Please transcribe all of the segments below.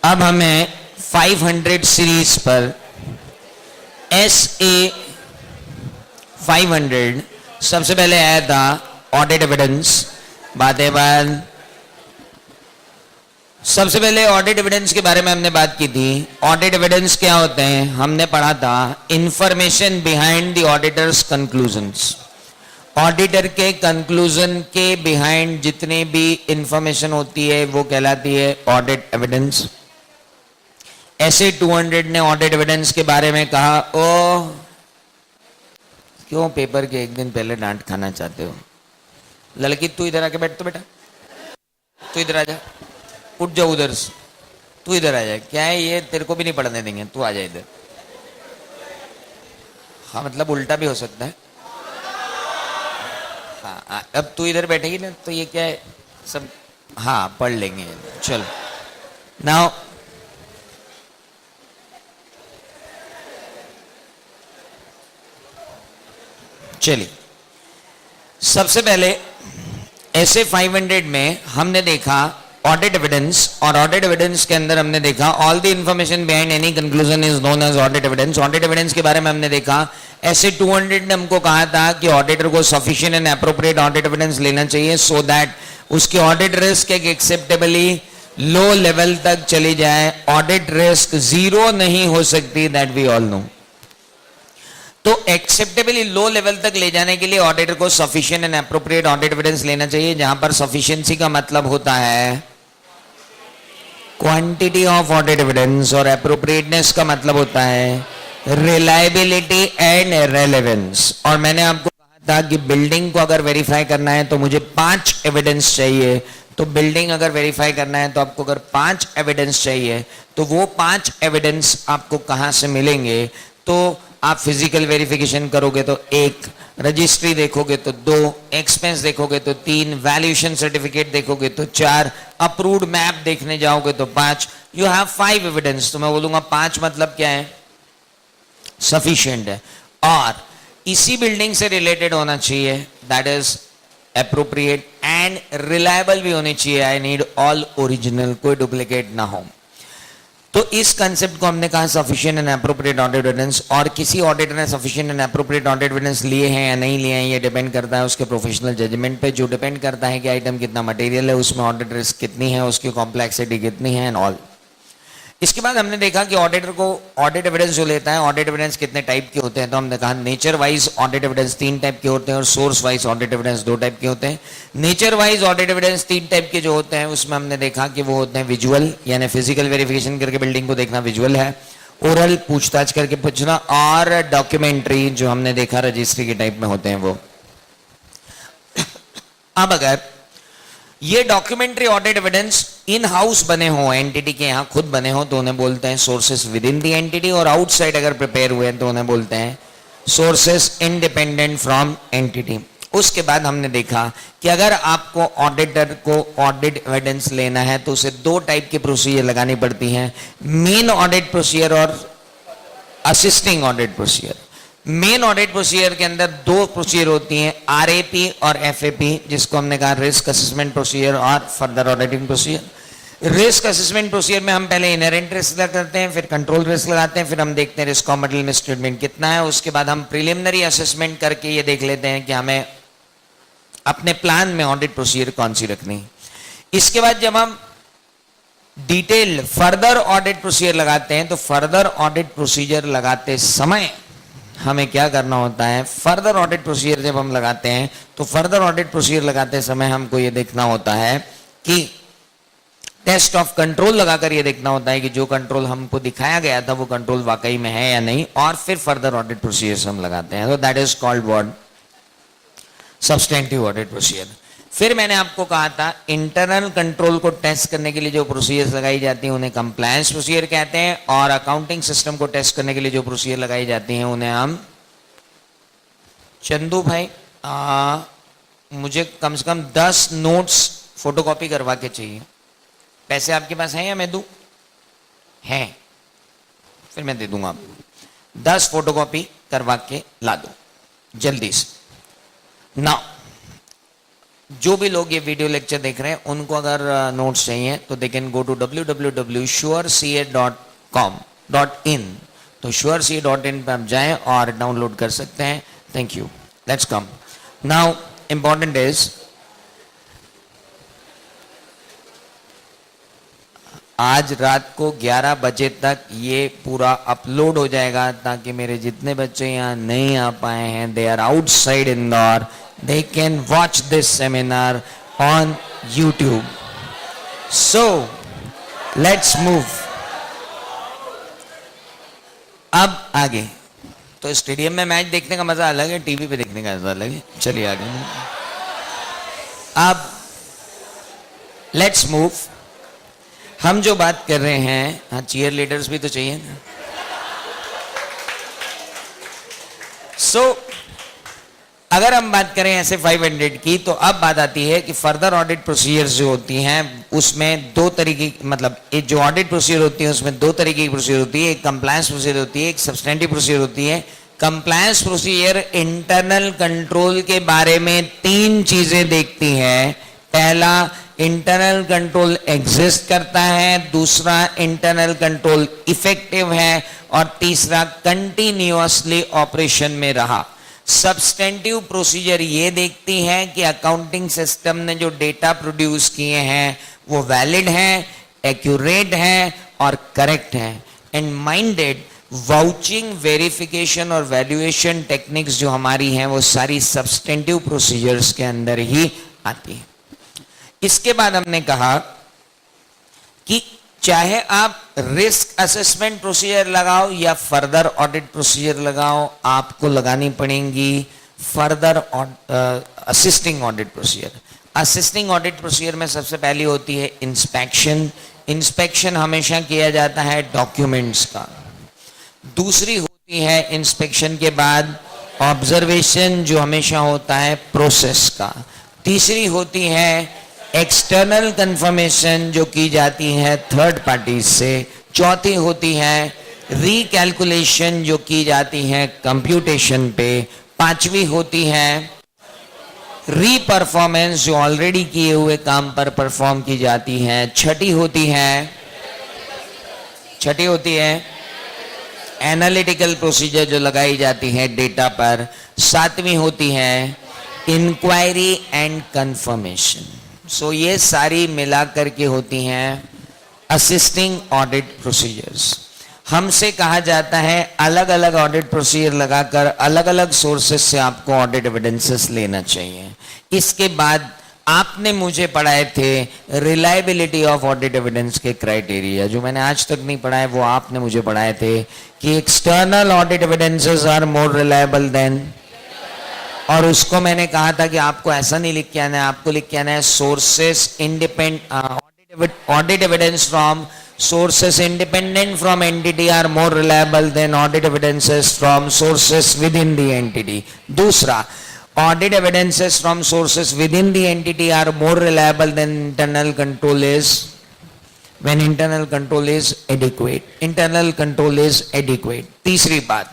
अब हमें 500 सीरीज पर SA 500 सबसे पहले आया था ऑडिट एविडेंस। बातें बाद सबसे पहले ऑडिट एविडेंस के बारे में हमने बात की थी। ऑडिट एविडेंस क्या होते हैं हमने पढ़ा था। Information behind the auditors conclusions. Auditor के कंक्लूजन के बिहाइंड जितने भी इंफॉर्मेशन होती है वो कहलाती है ऑडिट एविडेंस। ऐसे 200 ने ऑडिट एविडेंस के बारे में कहा, ओ क्यों पेपर के एक दिन पहले डांट खाना चाहते हो? लड़की तू इधर आके बैठ तो बेटा, तू इधर आ जा, उठ जाओ उधर से, तू इधर आ जा। क्या है ये, तेरे को भी नहीं पढ़ने देंगे, तू आ जा इधर। हाँ मतलब उल्टा भी हो सकता है। हाँ अब तू इधर बैठेगी ना तो ये क्या है सब, हाँ पढ़ लेंगे। चलो नाउ चलिए, सबसे पहले ऐसे 500 में हमने देखा ऑडिट एविडेंस, और ऑडिट एविडेंस के अंदर हमने देखा all the information behind any conclusion is known as audit evidence. Audit evidence के बारे में हमने देखा ऐसे 200 ने हमको कहा था कि ऑडिटर को sufficient and appropriate audit evidence लेना चाहिए सो दैट उसकी ऑडिट रिस्क एक एक्सेप्टेबली लो लेवल तक चली जाए। ऑडिट रिस्क जीरो नहीं हो सकती, दैट वी ऑल नो। तो एक्सेप्टेबली लो लेवल तक ले जाने के लिए ऑडिटर को sufficient and appropriate audit evidence लेना चाहिए, जहां पर सफिशिएंसी का मतलब होता है क्वांटिटी ऑफ ऑडिट एविडेंस और एप्रोप्रिएटनेस का मतलब होता है रिलायबिलिटी एंड रेलेवेंस। और मैंने आपको कहा था कि बिल्डिंग को अगर वेरीफाई करना है तो मुझे 5 एविडेंस चाहिए। तो बिल्डिंग अगर वेरीफाई करना है तो आपको अगर 5 एविडेंस चाहिए तो वो 5 एविडेंस आपको कहां से मिलेंगे? तो आप फिजिकल वेरिफिकेशन करोगे तो 1, रजिस्ट्री देखोगे तो 2, एक्सपेंस देखोगे तो 3, वैल्यूएशन सर्टिफिकेट देखोगे तो 4, अप्रूव्ड मैप देखने जाओगे तो 5। You have 5 evidence. तो मैं बोलूंगा 5 मतलब क्या है? सफिशिएंट है। और इसी बिल्डिंग से रिलेटेड होना चाहिए, that is appropriate and reliable भी होनी चाहिए। आई नीड ऑल ओरिजिनल, कोई डुप्लीकेट ना हो। तो इस कंसेप्ट को हमने कहा sufficient and appropriate audit evidence. और किसी ऑडिटर ने sufficient and appropriate audit evidence लिए हैं या नहीं लिए हैं ये डिपेंड करता है उसके प्रोफेशनल जजमेंट पे, जो डिपेंड करता है कि आइटम कितना मटेरियल है, उसमें ऑडिट रिस्क कितनी है, उसकी कॉम्प्लेक्सिटी कितनी है एंड ऑल। इसके बाद हमने देखा कि ऑडिटर को ऑडिट एविडेंस जो लेता है, ऑडिट एविडेंस कितने टाइप के होते हैं। तो हमने कहा nature wise audit evidence 3 type के होते हैं और source wise audit evidence 2 type के होते हैं। Nature wise audit evidence 3 type के जो होते हैं उसमें हमने देखा कि वो होते हैं विजुअल, यानी फिजिकल वेरिफिकेशन करके बिल्डिंग को देखना विजुअल है, ओरल पूछताछ करके पूछना, और डॉक्यूमेंट्री जो हमने देखा रजिस्ट्री के टाइप में होते हैं वो। अब अगर ये documentary audit evidence in house बने हो, एंटिटी के यहां खुद बने हो, तो उन्हें बोलते हैं sources with in the entity, और आउटसाइड अगर प्रिपेयर हुए हैं तो उन्हें बोलते हैं सोर्सेस इंडिपेंडेंट फ्रॉम एंटिटी। उसके बाद हमने देखा कि अगर आपको ऑडिटर को ऑडिट एविडेंस लेना है तो उसे 2 टाइप की प्रोसीजर लगानी पड़ती हैं, मेन ऑडिट प्रोसीजर और assisting audit procedure. Main audit procedure के अंदर 2 प्रोसीजर होती हैं, RAP और FAP, जिसको हमने कहा रिस्क असेसमेंट प्रोसीजर और further auditing procedure. Risk assessment procedure में हम पहले इनहेरेंट रिस्क लगाते हैं, फिर कंट्रोल रिस्क लगाते हैं, फिर हम देखते हैं रिस्क ऑफ मटेरियल मिसट्रीटमेंट कितना है। उसके बाद हम प्रिलिमिनरी असेसमेंट करके ये देख लेते हैं कि हमें अपने प्लान में ऑडिट प्रोसीजर कौन सी रखनी। इसके बाद जब हम डिटेल फर्दर ऑडिट प्रोसीजर लगाते हैं तो फर्दर ऑडिट प्रोसीजर लगाते समय हमें क्या करना होता है? फर्दर ऑडिट प्रोसीजर जब हम लगाते हैं तो फर्दर ऑडिट प्रोसीजर लगाते समय हमको ये देखना होता है कि टेस्ट ऑफ कंट्रोल लगाकर ये देखना होता है कि जो कंट्रोल हमको दिखाया गया था वो कंट्रोल वाकई में है या नहीं, और फिर फर्दर ऑडिट प्रोसीजर हम लगाते हैं। तो that is called what? Substantive audit procedure. फिर मैंने आपको कहा था इंटरनल कंट्रोल को टेस्ट करने के लिए जो प्रोसीजर्स लगाई जाती हैं उन्हें कंप्लायंस प्रोसीजर कहते हैं, और अकाउंटिंग सिस्टम को टेस्ट करने के लिए जो प्रोसीजर लगाई जाती हैं उन्हें हम, चंदू भाई मुझे कम से कम 10 नोट्स फोटोकॉपी करवा के चाहिए। पैसे आपके पास हैं या मैं दूं? हैं, फिर मैं दे दूंगा आपको। 10 फोटोकॉपी करवा के ला दो जल्दी से। नाउ जो भी लोग ये वीडियो लेक्चर देख रहे हैं उनको अगर नोट्स चाहिए तो they can go to www.sureca.com.in। तो sureca.in पे आप जाएं और डाउनलोड कर सकते हैं। Thank you. Let's come now. Important is आज रात को 11 बजे तक ये पूरा अपलोड हो जाएगा, ताकि मेरे जितने बच्चे यहाँ नहीं आ पाए हैं, they are outside Indore, they can watch this seminar on YouTube. So let's move. अब आगे तो स्टेडियम में मैच देखने का मजा अलग है, टीवी पे देखने का मजा अलग है। चलिए आगे। अब लेट्स मूव। हम जो बात कर रहे हैं, हाँ चीयर लीडर्स भी तो चाहिए ना। अगर हम बात करें ऐसे 500 की, तो अब बात आती है कि फर्दर ऑडिट प्रोसीजर्स जो होती हैं उसमें दो तरीके, मतलब एक जो ऑडिट प्रोसीजर होती है उसमें दो तरीके की प्रोसीजर होती है। एक कंप्लायंस प्रोसीजर होती है, एक सब्सटेंटिव प्रोसीजर होती है। कंप्लायंस प्रोसीजर इंटरनल कंट्रोल के बारे में तीन चीजें देखती है। पहला, इंटरनल कंट्रोल एग्जिस्ट करता है, दूसरा इंटरनल कंट्रोल इफेक्टिव है, और तीसरा कंटिन्यूअसली ऑपरेशन में रहा। सब्सटेंटिव प्रोसीजर ये देखती है कि अकाउंटिंग सिस्टम ने जो डेटा प्रोड्यूस किए हैं वो वैलिड हैं, एक्यूरेट हैं और करेक्ट हैं। एंड माइंडेड वाउचिंग, वेरिफिकेशन और वैल्यूएशन टेक्निक्स जो हमारी हैं वो सारी सब्सटेंटिव प्रोसीजर्स के अंदर ही आती है। इसके बाद हमने कहा कि चाहे आप रिस्क असेसमेंट प्रोसीजर लगाओ या फर्दर ऑडिट प्रोसीजर लगाओ, आपको लगानी पड़ेंगी further assisting audit procedure. Assisting audit procedure में सबसे पहली होती है इंस्पेक्शन। इंस्पेक्शन हमेशा किया जाता है डॉक्यूमेंट्स का। दूसरी होती है इंस्पेक्शन के बाद ऑब्जर्वेशन, जो हमेशा होता है प्रोसेस का। तीसरी होती है एक्सटर्नल कंफर्मेशन, जो की जाती है थर्ड पार्टी से। चौथी होती है रिकैलकुलेशन, जो की जाती है कंप्यूटेशन पे। पांचवी होती है रीपरफॉर्मेंस, जो ऑलरेडी किए हुए काम पर परफॉर्म की जाती है। छठी होती है एनालिटिकल प्रोसीजर, जो लगाई जाती है डेटा पर। सातवीं होती है इंक्वायरी एंड कंफर्मेशन। सो ये सारी मिला करके होती हैं असिस्टिंग ऑडिट प्रोसीजर्स। हमसे कहा जाता है अलग अलग ऑडिट प्रोसीजर लगाकर अलग अलग सोर्सेस से आपको ऑडिट एविडेंसेस लेना चाहिए। इसके बाद आपने मुझे पढ़ाए थे रिलायबिलिटी ऑफ ऑडिट एविडेंस के क्राइटेरिया, जो मैंने आज तक नहीं पढ़ाए वो आपने मुझे पढ़ाए थे कि external audit evidences are more reliable than, और उसको मैंने कहा था कि आपको ऐसा नहीं लिख के आना है, आपको लिख के आना है sources audit evidence from sources independent from entity are more reliable than audit evidences from sources within the entity. दूसरा, audit evidences from sources within the entity are more reliable than internal control is when internal control is adequate. Internal control is adequate. तीसरी बात,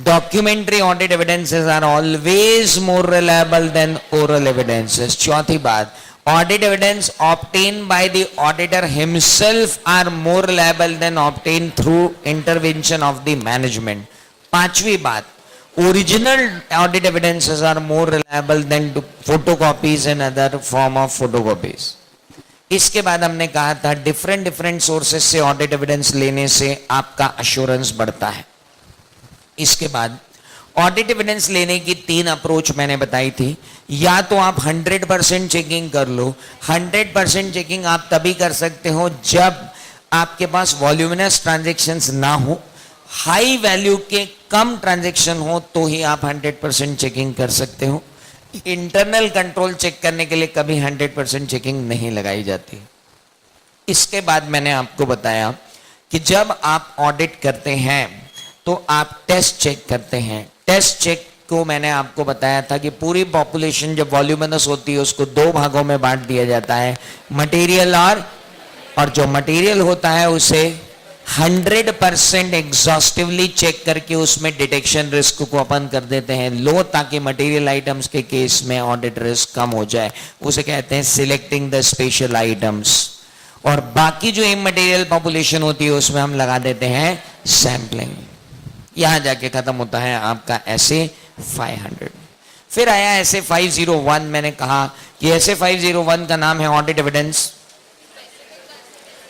documentary audit evidences are always more reliable than oral evidences. चौथी बात, audit evidence obtained by the auditor himself are more reliable than obtained through intervention of the management. पांचवी बात, original audit evidences are more reliable than photocopies and other form of photocopies. इसके बाद हमने कहा था different sources से audit evidence लेने से आपका अश्योरेंस बढ़ता है। इसके बाद ऑडिट एविडेंस लेने की तीन अप्रोच मैंने बताई थी। या तो आप 100% चेकिंग कर लो। 100% चेकिंग आप तभी कर सकते हो जब आपके पास वॉल्यूमिनस ट्रांजैक्शंस ना हो, हाई वैल्यू के कम ट्रांजैक्शन हो, तो ही आप 100% चेकिंग कर सकते हो। इंटरनल कंट्रोल चेक करने के लिए कभी 100% चेकिंग नहीं लगाई जाती। इसके बाद मैंने आपको बताया कि जब आप ऑडिट करते हैं तो आप टेस्ट चेक करते हैं। टेस्ट चेक को मैंने आपको बताया था कि पूरी पॉपुलेशन जब वॉल्यूमिनस होती है उसको दो भागों में बांट दिया जाता है, मटेरियल और जो मटेरियल होता है उसे 100% एग्जॉस्टिवली चेक करके उसमें डिटेक्शन रिस्क को अपन कर देते हैं लो, ताकि मटेरियल आइटम्स के केस में ऑडिट रिस्क कम हो जाए। उसे कहते हैं सिलेक्टिंग द स्पेशल आइटम्स। और बाकी जो इमटेरियल पॉपुलेशन होती है उसमें हम लगा देते हैं सैंपलिंग। यहां जाके खत्म होता है आपका ऐसे 500। फिर आया ऐसे 501। मैंने कहा कि ऐसे 501 का नाम है audit evidence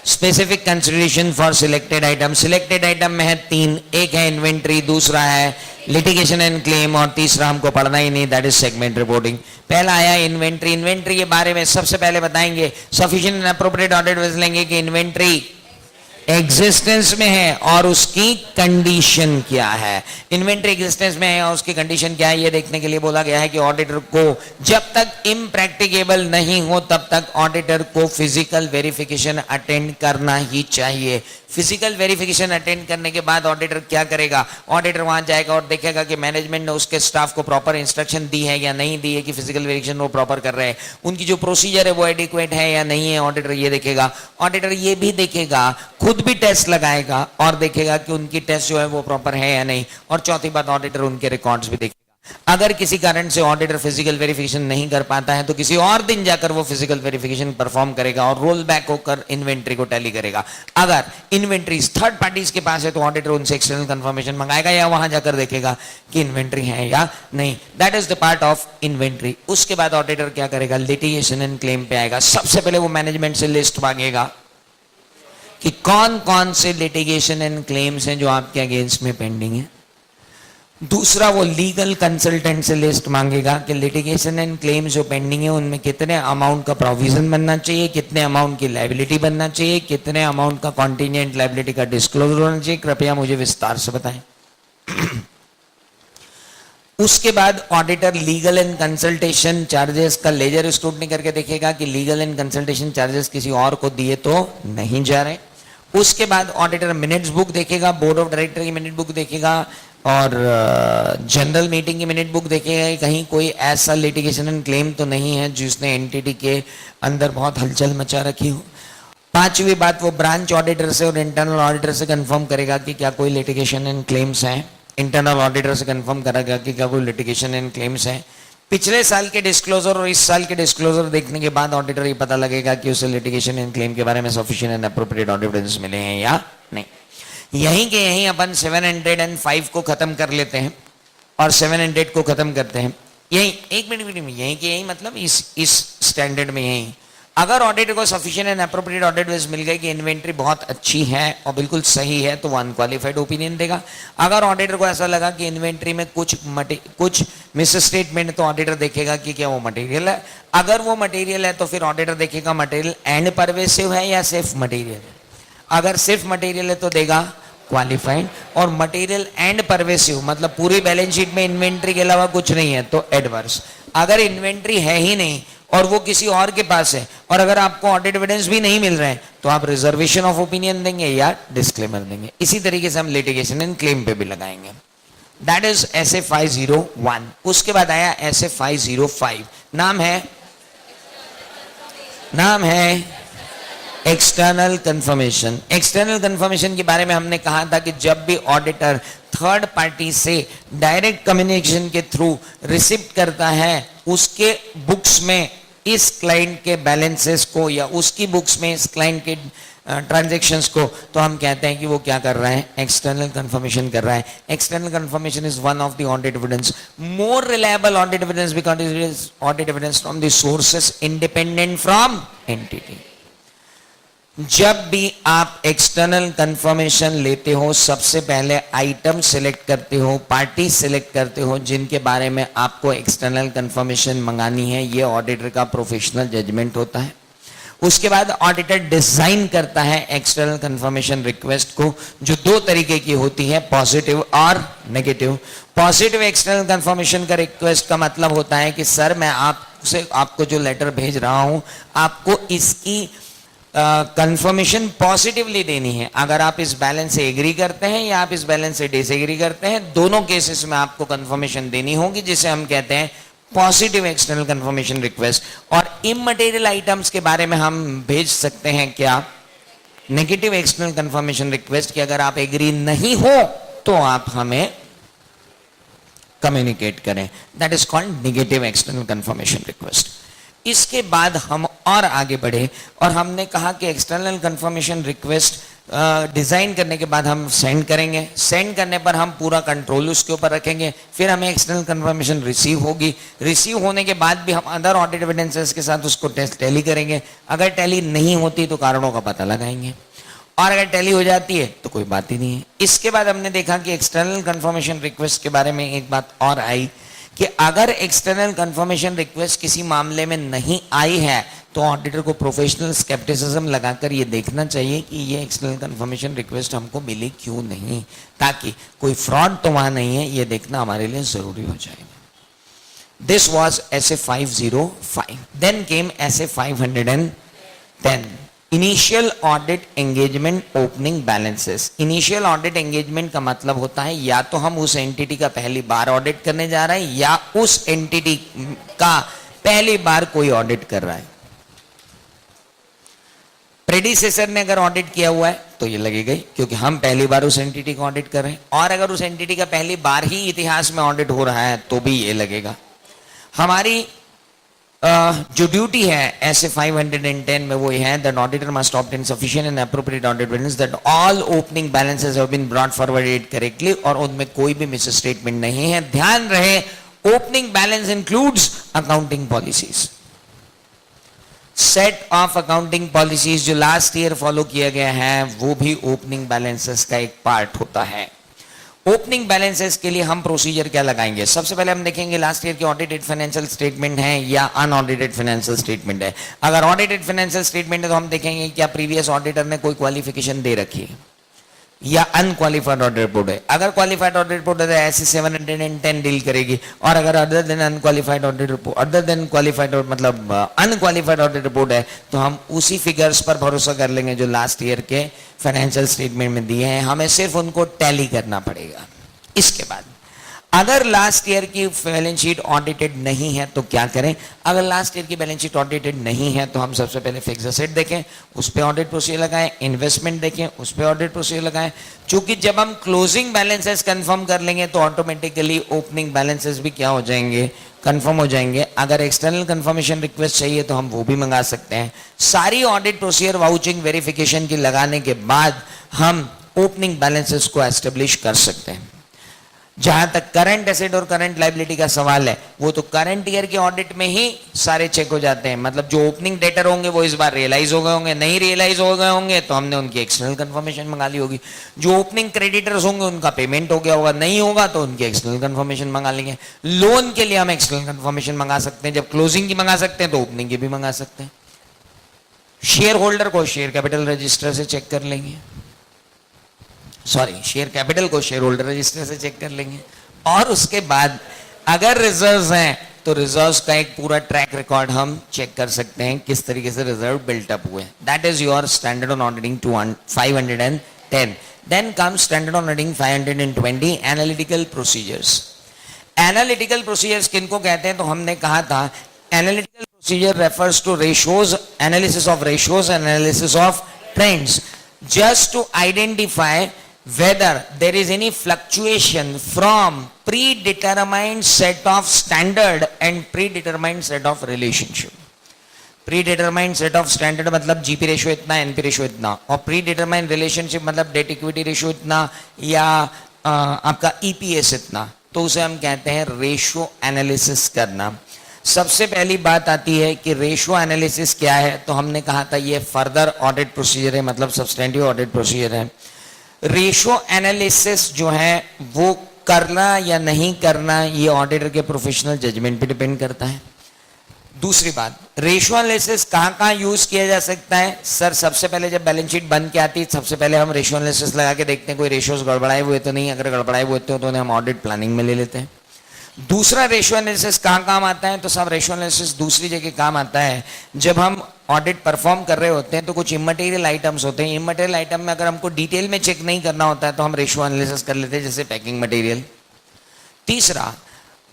specific consideration for selected item. Selected item में है 3, एक है इन्वेंट्री, दूसरा है लिटिगेशन एंड क्लेम, और तीसरा हमको पढ़ना ही नहीं, दैट इज सेगमेंट रिपोर्टिंग। पहला आया इन्वेंट्री। इन्वेंट्री के बारे में सबसे पहले बताएंगे, सफिशिएंट एंड एप्रोप्रिएट ऑडिट लेंगे कि इन्वेंट्री एग्जिस्टेंस में है और उसकी कंडीशन क्या है। इन्वेंट्री एग्जिस्टेंस में है और उसकी कंडीशन क्या है, ये देखने के लिए बोला गया है कि ऑडिटर को जब तक इम्प्रैक्टिकेबल नहीं हो तब तक ऑडिटर को फिजिकल वेरिफिकेशन अटेंड करना ही चाहिए। फिजिकल वेरिफिकेशन अटेंड करने के बाद ऑडिटर क्या करेगा, ऑडिटर वहां जाएगा और देखेगा कि मैनेजमेंट ने उसके स्टाफ को प्रॉपर इंस्ट्रक्शन दी है या नहीं दी है कि फिजिकल वेरिफिकेशन वो प्रॉपर कर रहे हैं, उनकी जो प्रोसीजर है वो एडिक्वेट है या नहीं है, ऑडिटर ये देखेगा। ऑडिटर ये भी देखेगा, खुद भी टेस्ट लगाएगा और देखेगा कि उनकी टेस्ट जो है वो प्रॉपर है या नहीं। और चौथी बात, ऑडिटर उनके रिकॉर्ड्स भी देखेगा। अगर किसी कारण से ऑडिटर फिजिकल वेरिफिकेशन नहीं कर पाता है तो किसी और दिन जाकर वो फिजिकल वेरिफिकेशन परफॉर्म करेगा और रोल बैक होकर इन्वेंट्री को टैली करेगा। अगर इन्वेंट्री थर्ड पार्टीज के पास है तो ऑडिटर उनसे एक्सटर्नल कंफर्मेशन मंगाएगा या वहां जाकर देखेगा कि इन्वेंट्री है या नहीं। That is the part of inventory. उसके बाद ऑडिटर क्या करेगा, लिटिगेशन एंड क्लेम पे आएगा। सबसे पहले वो मैनेजमेंट से लिस्ट मांगेगा कि कौन कौन से लिटिगेशन एंड क्लेम्स हैं जो आपके अगेंस्ट में पेंडिंग है। दूसरा, वो लीगल कंसल्टेंट से लिस्ट मांगेगा कि लिटिगेशन एंड क्लेम्स जो पेंडिंग है उनमें कितने अमाउंट का प्रोविजन बनना चाहिए, कितने अमाउंट की लायबिलिटी बनना चाहिए, कितने अमाउंट का कॉन्टिजेंट लायबिलिटी का डिस्क्लोजर होना चाहिए। कृपया मुझे विस्तार से बताएं। उसके बाद auditor legal and consultation charges का लेजर स्क्रूटनी करके देखेगा कि लीगल एंड कंसल्टेशन चार्जेस किसी और को दिए तो नहीं जा रहे। उसके बाद ऑडिटर मिनट्स बुक देखेगा, बोर्ड ऑफ डायरेक्टर की मिनट बुक देखेगा और जनरल मीटिंग की मिनट बुक देखेगा कि कहीं कोई ऐसा लिटिगेशन एंड क्लेम तो नहीं है जिसने एंटिटी के अंदर बहुत हलचल मचा रखी हो। पांचवी बात, वो ब्रांच ऑडिटर से और इंटरनल ऑडिटर से कंफर्म करेगा कि क्या कोई लिटिगेशन एंड क्लेम्स हैं। इंटरनल ऑडिटर से कंफर्म करेगा कि क्या कोई लिटिगेशन एंड क्लेम्स हैं। पिछले साल के डिस्क्लोजर और इस साल के डिस्क्लोजर देखने के बाद ऑडिटर ये पता लगेगा कि उसे लिटिगेशन एंड क्लेम के बारे में sufficient and appropriate audit evidence मिले हैं या नहीं। यहीं के यहीं अपन 705 को खत्म कर लेते हैं और 700 को खत्म करते हैं। यहीं एक मिनट में यहीं के यहीं मतलब इस स्टैंडर्ड में यहीं अगर ऑडिटर को sufficient and appropriate audit evidence मिल गई कि इन्वेंट्री बहुत अच्छी है और बिल्कुल सही है तो वो अनक्वालिफाइड ओपिनियन देगा। अगर ऑडिटर को ऐसा लगा कि इन्वेंट्री में कुछ मिस स्टेटमेंट तो ऑडिटर देखेगा कि क्या वो मटेरियल है। अगर वो मटेरियल है तो फिर ऑडिटर देखेगा मटेरियल एंड परवेसिव है या सिर्फ मटेरियल है। अगर सिर्फ मटेरियल है तो देगा क्वालिफाइड, और मटेरियल एंड परवेसिव मतलब पूरी बैलेंस शीट में इन्वेंट्री के अलावा कुछ नहीं है तो एडवर्स। अगर इन्वेंट्री है ही नहीं और वो किसी और के पास है और अगर आपको ऑडिट एविडेंस भी नहीं मिल रहा है तो आप रिजर्वेशन ऑफ ओपिनियन देंगे या डिस्क्लेमर देंगे। इसी तरीके से हम लिटिगेशन एंड क्लेम पे भी लगाएंगे। दैट इज ऐसे 501। उसके बाद आया ऐसे 505। नाम है एक्सटर्नल कंफर्मेशन। एक्सटर्नल कंफर्मेशन के बारे में हमने कहा था कि जब भी ऑडिटर थर्ड पार्टी से डायरेक्ट कम्युनिकेशन के थ्रू रिसिप्ट करता है उसके बुक्स में इस क्लाइंट के बैलेंसेस को या उसकी बुक्स में इस क्लाइंट के ट्रांजैक्शंस को, तो हम कहते हैं कि वो क्या कर रहा है, एक्सटर्नल कंफर्मेशन कर रहा है। External confirmation is one of the audit evidence, more reliable audit evidence because it is audit evidence from the sources independent from entity. जब भी आप एक्सटर्नल कंफर्मेशन लेते हो सबसे पहले आइटम सिलेक्ट करते हो, पार्टी सिलेक्ट करते हो जिनके बारे में आपको एक्सटर्नल कंफर्मेशन मंगानी है। ये ऑडिटर का प्रोफेशनल जजमेंट होता है। उसके बाद ऑडिटर डिजाइन करता है एक्सटर्नल कंफर्मेशन रिक्वेस्ट को, जो दो तरीके की होती है, पॉजिटिव और नेगेटिव। पॉजिटिव एक्सटर्नल कंफर्मेशन का रिक्वेस्ट का मतलब होता है कि सर मैं आपको जो लेटर भेज रहा हूं आपको इसकी कंफर्मेशन पॉजिटिवली देनी है। अगर आप इस बैलेंस से एग्री करते हैं या आप इस बैलेंस से डिसएग्री करते हैं, दोनों केसेस में आपको कंफर्मेशन देनी होगी, जिसे हम कहते हैं पॉजिटिव एक्सटर्नल कंफर्मेशन रिक्वेस्ट। और इमटेरियल आइटम्स के बारे में हम भेज सकते हैं क्या, नेगेटिव एक्सटर्नल कंफर्मेशन रिक्वेस्ट कि अगर आप एग्री नहीं हो तो आप हमें कम्युनिकेट करें, that is called negative external confirmation request. इसके बाद हम और आगे बढ़े और हमने कहा कि एक्सटर्नल कंफर्मेशन रिक्वेस्ट डिजाइन करने के बाद हम सेंड करेंगे, सेंड करने पर हम पूरा कंट्रोल उसके ऊपर रखेंगे, फिर हमें एक्सटर्नल कंफर्मेशन रिसीव होगी, रिसीव होने के बाद भी हम अदर ऑडिट एविडेंसेस के साथ उसको टेस्ट टैली करेंगे, अगर टैली नहीं होती तो कारणों का पता लगाएंगे, और अगर टैली हो जाती है तो कोई बात ही नहीं है। इसके बाद हमने देखा कि एक्सटर्नल कंफर्मेशन रिक्वेस्ट के बारे में एक बात और आई कि अगर एक्सटर्नल कंफर्मेशन रिक्वेस्ट किसी मामले में नहीं आई है तो ऑडिटर को प्रोफेशनल स्केप्टिसिज्म लगाकर ये देखना चाहिए कि ये एक्सटर्नल कंफर्मेशन रिक्वेस्ट हमको मिली क्यों नहीं, ताकि कोई फ्रॉड तो वहां नहीं है, ये देखना हमारे लिए जरूरी हो जाएगा। This was SA 505। Then came SA 510, initial audit engagement opening balances. Initial audit engagement का मतलब होता है या तो हम उस एंटिटी का पहली बार ऑडिट करने जा रहे हैं या उस एंटिटी का पहली बार कोई ऑडिट कर रहा है। प्रेडिसेसर ने अगर ऑडिट किया हुआ है तो ये लगेगा ही, क्योंकि हम पहली बार उस एंटिटी को ऑडिट कर रहे हैं, और अगर उस एंटिटी का पहली बार ही इतिहास में ऑडिट हो रहा है तो भी ये लगेगा। हमारी जो ड्यूटी है SA 510 में वो है that auditor must obtain sufficient and appropriate audit evidence that all opening balances have been brought forwarded correctly, और उनमें कोई भी मिस स्टेटमेंट नहीं है। ध्यान रहे opening balance includes accounting policies, set of accounting policies जो लास्ट ईयर फॉलो किया गया है वो भी ओपनिंग बैलेंसेस का एक पार्ट होता है। ओपनिंग बैलेंसेस के लिए हम प्रोसीजर क्या लगाएंगे? सबसे पहले हम देखेंगे लास्ट ईयर के ऑडिटेड फाइनेंशियल स्टेटमेंट है या अनऑडिटेड फाइनेंशियल स्टेटमेंट है। अगर ऑडिटेड फाइनेंशियल स्टेटमेंट है तो हम देखेंगे क्या प्रीवियस ऑडिटर ने कोई क्वालिफिकेशन दे रखी है या अनक्वालिफाइड ऑडिट रिपोर्ट है। अगर क्वालिफाइड ऑडिट रिपोर्ट है तो ऐसे 710 डील करेगी, और अगर other than unqualified audit report, other than qualified मतलब अनक्वालिफाइड ऑडिट रिपोर्ट है तो हम उसी फिगर्स पर भरोसा कर लेंगे जो लास्ट ईयर के फाइनेंशियल स्टेटमेंट में दिए हैं, हमें सिर्फ उनको टैली करना पड़ेगा। इसके बाद अगर लास्ट ईयर की बैलेंस शीट ऑडिटेड नहीं है तो क्या करें? अगर लास्ट ईयर की बैलेंस शीट ऑडिटेड नहीं है तो हम सबसे पहले फिक्स्ड एसेट देखें, उस पर ऑडिट प्रोसीजर लगाएं, इन्वेस्टमेंट देखें, उस पर ऑडिट प्रोसीजर लगाएं। क्योंकि जब हम क्लोजिंग बैलेंसेस कंफर्म कर लेंगे तो ऑटोमेटिकली ओपनिंग बैलेंसेस भी क्या हो जाएंगे? कंफर्म हो जाएंगे। अगर एक्सटर्नल कंफर्मेशन रिक्वेस्ट चाहिए तो हम वो भी मंगा सकते हैं। सारी ऑडिट प्रोसीजर वाउचिंग वेरिफिकेशन की लगाने के बाद हम ओपनिंग बैलेंसेस को एस्टेब्लिश कर सकते हैं। जहां तक करंट एसेट और करंट लायबिलिटी का सवाल है वो तो करंट ईयर के ऑडिट में ही सारे चेक हो जाते हैं, मतलब जो ओपनिंग डेटर होंगे वो इस बार रियलाइज हो गए होंगे, नहीं रियलाइज हो गए होंगे तो हमने उनकी एक्सटर्नल कंफर्मेशन मंगा ली होगी। जो ओपनिंग क्रेडिटर्स होंगे उनका पेमेंट हो गया होगा, नहीं होगा तो उनकी एक्सटर्नल कंफर्मेशन मंगा लेंगे। लोन के लिए हम एक्सटर्नल कंफर्मेशन मंगा सकते हैं, जब क्लोजिंग की मंगा सकते हैं तो ओपनिंग की भी मंगा सकते हैं। शेयर होल्डर को शेयर कैपिटल रजिस्टर से चेक कर लेंगे, सॉरी शेयर कैपिटल को शेयर होल्डर रजिस्टर से चेक कर लेंगे। और उसके बाद अगर रिजर्व्स हैं तो रिजर्व्स का एक पूरा ट्रैक रिकॉर्ड हम चेक कर सकते हैं किस तरीके से रिजर्व बिल्ट अप हुए। That is your standard on auditing 510। Then comes standard on auditing 520 analytical procedures. Analytical procedures किनको कहते हैं? तो हमने कहा था analytical procedure refers to ratios, analysis of ratios, analysis of trends, just to identify whether there is any fluctuation from predetermined set of standard and predetermined set of relationship. Predetermined set of standard मतलब GP ratio इतना, NP ratio इतना, और predetermined relationship मतलब debt equity ratio इतना या आपका EPS इतना, तो उसे हम कहते हैं रेशियो एनालिसिस करना। सबसे पहली बात आती है कि रेशियो एनालिसिस क्या है, तो हमने कहा था ये फर्दर ऑडिट प्रोसीजर है, मतलब सब्सटेंटिव ऑडिट प्रोसीजर है। रेशियो एनालिसिस जो है वो करना या नहीं करना ये ऑडिटर के प्रोफेशनल जजमेंट पे डिपेंड करता है। दूसरी बात, रेशियो एनालिसिस कहाँ यूज किया जा सकता है? सर सबसे पहले जब बैलेंस शीट बन के आती है सबसे पहले हम रेशियो एनालिसिस लगा के देखते हैं कोई रेशियोज गड़बड़ाए हुए तो नहीं, अगर गड़बड़ाए हुए तो उन्हें हम ऑडिट प्लानिंग में ले लेते हैं। दूसरा रेशियो एनालिसिस कहाँ काम आता है? तो सब रेशियो एनालिसिस दूसरी जगह काम आता है जब हम ऑडिट परफॉर्म कर रहे होते हैं तो कुछ इमटेरियल आइटम्स होते हैं, इमटेरियल आइटम में अगर हमको डिटेल में चेक नहीं करना होता है तो हम रेशियो एनालिसिस कर लेते हैं, जैसे पैकिंग मटेरियल। तीसरा,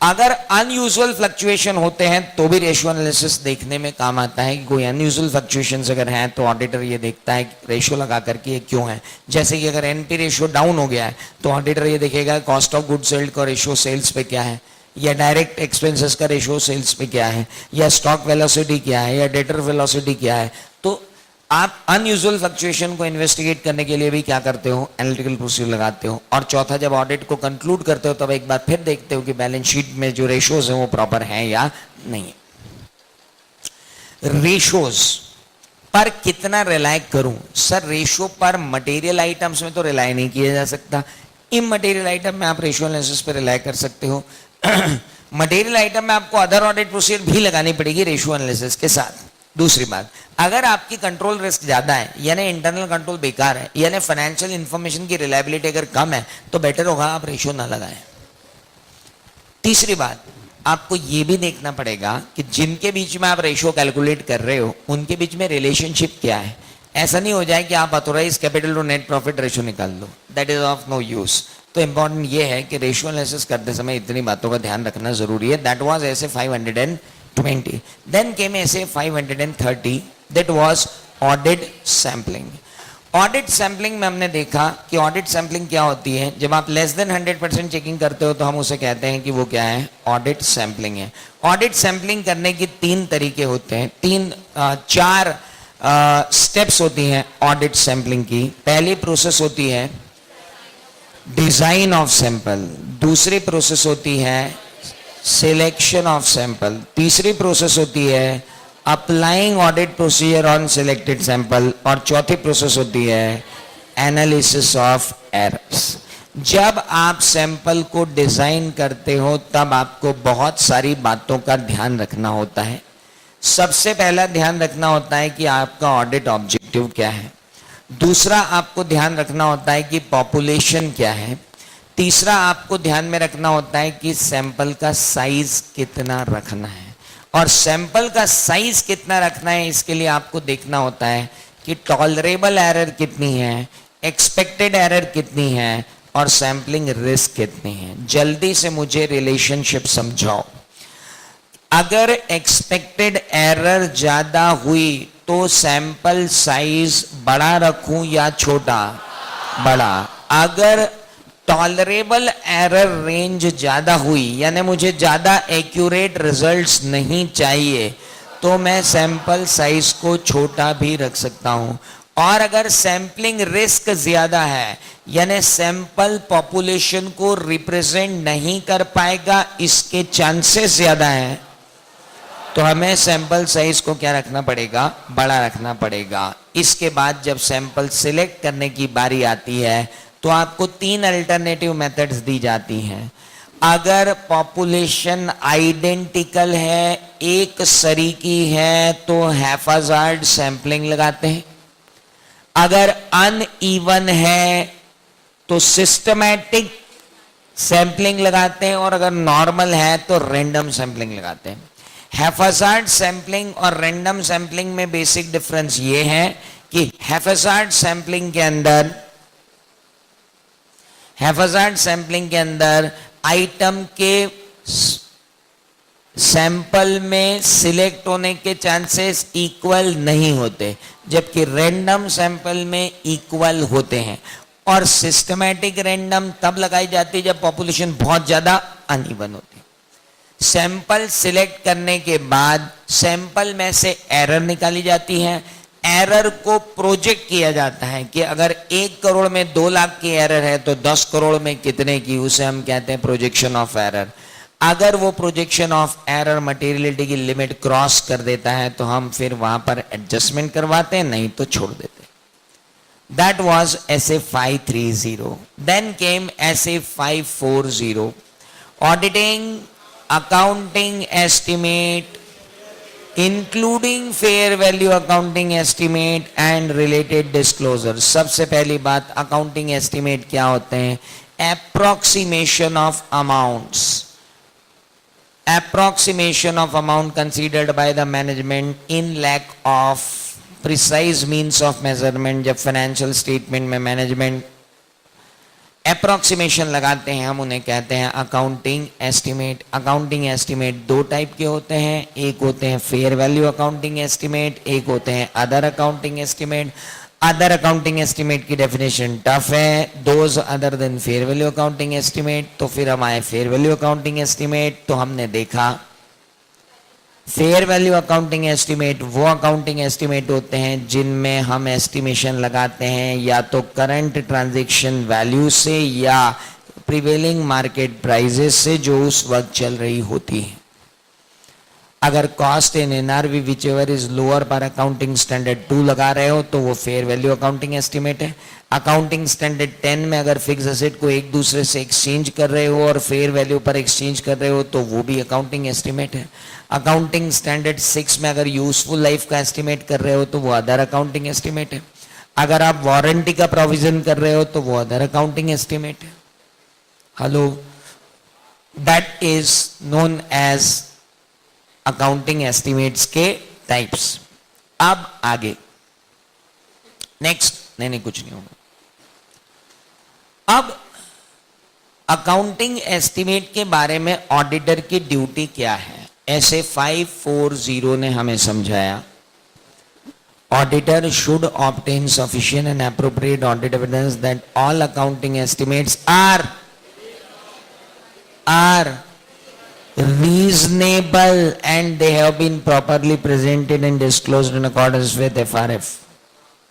अगर अनयूजुअल फ्लक्चुएशन होते हैं तो भी रेशियो एनालिसिस देखने में काम आता है कि कोई अनयूजुअल फ्लक्चुएशंस अगर हैं तो ऑडिटर ये देखता है कि रेशियो लगा करके ये क्यों है। जैसे कि अगर एनपी रेशियो डाउन हो गया है तो ऑडिटर ये देखेगा कॉस्ट ऑफ गुड सेल्ड का रेशियो सेल्स पे क्या है, या डायरेक्ट एक्सपेंसेस का रेशियो सेल्स पे क्या है, या स्टॉक वेलोसिटी क्या है, या डेटर वेलोसिटी क्या है। तो आप अनयूजुअल फ्लक्चुएशन को इन्वेस्टिगेट करने के लिए भी क्या करते हो, एनालिटिकल प्रोसीजर लगाते हो। और चौथा, जब ऑडिट को कंक्लूड करते हो तब एक बार फिर देखते हो कि बैलेंस शीट में जो रेशियोज हैं वो प्रॉपर हैं या नहीं है। रेशियोज पर कितना रिलाई करूं? सर रेशियो पर मटेरियल आइटम्स में तो रिलाई नहीं किया जा सकता, इमटेरियल आइटम में आप रेशियो एनालिसिस पर रिलाई कर सकते हो। मटेरियल आइटम में आपको अदर ऑडिट प्रोसीजर भी लगानी पड़ेगी रेशियो एनालिसिस के साथ। दूसरी बात, अगर आपकी कंट्रोल रिस्क ज्यादा है यानी इंटरनल कंट्रोल बेकार है यानी फाइनेंशियल इंफॉर्मेशन की रिलायबिलिटी अगर कम है तो बेटर होगा आप रेशियो ना लगाएं। तीसरी बात, आपको यह भी देखना पड़ेगा कि जिनके बीच में आप रेशियो कैलकुलेट कर रहे हो उनके बीच में रिलेशनशिप क्या है। ऐसा नहीं हो जाए कि आप authorise capital to net profit ratio निकाल लो, that is of no use. तो इंपॉर्टेंट ये है कि रेशियो एनालिसिस करते समय इतनी बातों का ध्यान रखना जरूरी है। दैट वाज ऐसे 520, then came SA 530, that was audit sampling। Audit sampling में हमने देखा कि ऑडिट सैंपलिंग क्या होती है। जब आप लेस देन 100% चेकिंग करते हो तो हम उसे कहते हैं कि वो क्या है, ऑडिट सैंपलिंग है। ऑडिट सैंपलिंग करने की तीन तरीके होते हैं, चार स्टेप्स होती हैं ऑडिट सैंपलिंग की। पहली प्रोसेस होती है डिजाइन ऑफ सैंपल, दूसरी प्रोसेस होती है सिलेक्शन ऑफ सैंपल, तीसरी प्रोसेस होती है applying audit procedure on selected sample, और चौथी प्रोसेस होती है एनालिसिस ऑफ एरर्स। जब आप सैंपल को डिजाइन करते हो तब आपको बहुत सारी बातों का ध्यान रखना होता है। सबसे पहला ध्यान रखना होता है कि आपका ऑडिट ऑब्जेक्टिव क्या है। दूसरा आपको ध्यान रखना होता है कि पॉपुलेशन क्या है। तीसरा आपको ध्यान में रखना होता है कि सैंपल का साइज कितना रखना है, और सैंपल का साइज कितना रखना है इसके लिए आपको देखना होता है कि टॉलरेबल एरर कितनी है, एक्सपेक्टेड एरर कितनी है, और सैंपलिंग रिस्क कितनी है। जल्दी से मुझे रिलेशनशिप समझाओ। अगर एक्सपेक्टेड एरर ज्यादा हुई तो सैंपल साइज बड़ा रखूं या छोटा? बड़ा। अगर टॉलरेबल एरर रेंज ज्यादा हुई यानी मुझे ज्यादा एक्यूरेट रिजल्ट्स नहीं चाहिए तो मैं सैंपल साइज को छोटा भी रख सकता हूं। और अगर सैंपलिंग रिस्क ज्यादा है यानी सैंपल पॉपुलेशन को रिप्रेजेंट नहीं कर पाएगा, इसके चांसेस ज्यादा हैं, तो हमें सैंपल साइज को क्या रखना पड़ेगा, बड़ा रखना पड़ेगा। इसके बाद जब सैंपल सिलेक्ट करने की बारी आती है तो आपको तीन अल्टरनेटिव मेथड्स दी जाती हैं। अगर पॉपुलेशन आइडेंटिकल है, एक सरीकी है, तो हैफाजार्ड सैंपलिंग लगाते हैं। अगर अनइवन है तो सिस्टमैटिक सैंपलिंग लगाते हैं, और अगर नॉर्मल है तो रैंडम सैंपलिंग लगाते हैं। हैफाजार्ड सैंपलिंग और रैंडम सैंपलिंग में बेसिक डिफरेंस ये है कि हैफाजार्ड सैंपलिंग के अंदर आइटम के सैंपल में सिलेक्ट होने के चांसेस इक्वल नहीं होते, जबकि रैंडम सैंपल में इक्वल होते हैं। और सिस्टमैटिक रैंडम तब लगाई जाती है जब पॉपुलेशन बहुत ज्यादा अनइवन होती है। सैंपल सिलेक्ट करने के बाद सैंपल में से एरर निकाली जाती है। एरर को प्रोजेक्ट किया जाता है कि अगर 1 करोड़ में 2 लाख की एरर है तो 10 करोड़ में कितने की, उसे हम कहते हैं प्रोजेक्शन ऑफ एरर। अगर वो प्रोजेक्शन ऑफ एरर मटेरियलिटी की लिमिट क्रॉस कर देता है तो हम फिर वहां पर एडजस्टमेंट करवाते हैं, नहीं तो छोड़ देते हैं। That was SA 530। Then came SA 540, auditing accounting estimate including fair value accounting estimate and related disclosure. सबसे पहली बात, अकाउंटिंग एस्टिमेट क्या होते हैं? Approximation of amounts, approximation of amount considered by the management in lack of precise means of measurement। जब financial statement में management approximation लगाते हैं, हम उन्हें कहते हैं अकाउंटिंग एस्टिमेट। अकाउंटिंग एस्टिमेट दो टाइप के होते हैं, एक होते हैं फेयर वैल्यू अकाउंटिंग एस्टिमेट, एक होते हैं other accounting estimate. Other accounting estimate की डेफिनेशन टफ है, those other than fair value accounting estimate. तो फिर हम आए फेयर वैल्यू अकाउंटिंग एस्टिमेट, तो हमने देखा फेयर वैल्यू अकाउंटिंग एस्टिमेट वो अकाउंटिंग एस्टिमेट होते हैं जिनमें हम एस्टिमेशन लगाते हैं या तो करंट ट्रांजैक्शन वैल्यू से या प्रिवेलिंग मार्केट प्राइसेस से जो उस वक्त चल रही होती है। अगर cost in NRV which ever is lower पर अकाउंटिंग स्टैंडर्ड 2 लगा रहे हो तो वो फेयर वैल्यू अकाउंटिंग एस्टिमेट है। अकाउंटिंग स्टैंडर्ड 10 में अगर फिक्स एसेट को एक दूसरे से एक्सचेंज कर रहे हो और फेयर वैल्यू पर एक्सचेंज कर रहे हो तो वो भी अकाउंटिंग एस्टिमेट है। अकाउंटिंग स्टैंडर्ड 6 में अगर यूजफुल लाइफ का एस्टिमेट कर रहे हो तो वो अदर अकाउंटिंग एस्टिमेट है। अगर आप वारंटी का प्रोविजन कर रहे हो तो वो अदर अकाउंटिंग एस्टिमेट है। Hello, that is known as accounting estimates के टाइप्स। अब आगे नेक्स्ट, नहीं कुछ नहीं होगा। अब अकाउंटिंग एस्टिमेट के बारे में ऑडिटर की ड्यूटी क्या है, ऐसे 540 ने हमें समझाया। Auditor should obtain sufficient and appropriate audit evidence that all accounting estimates are reasonable and they have been properly presented and disclosed in accordance with FRF।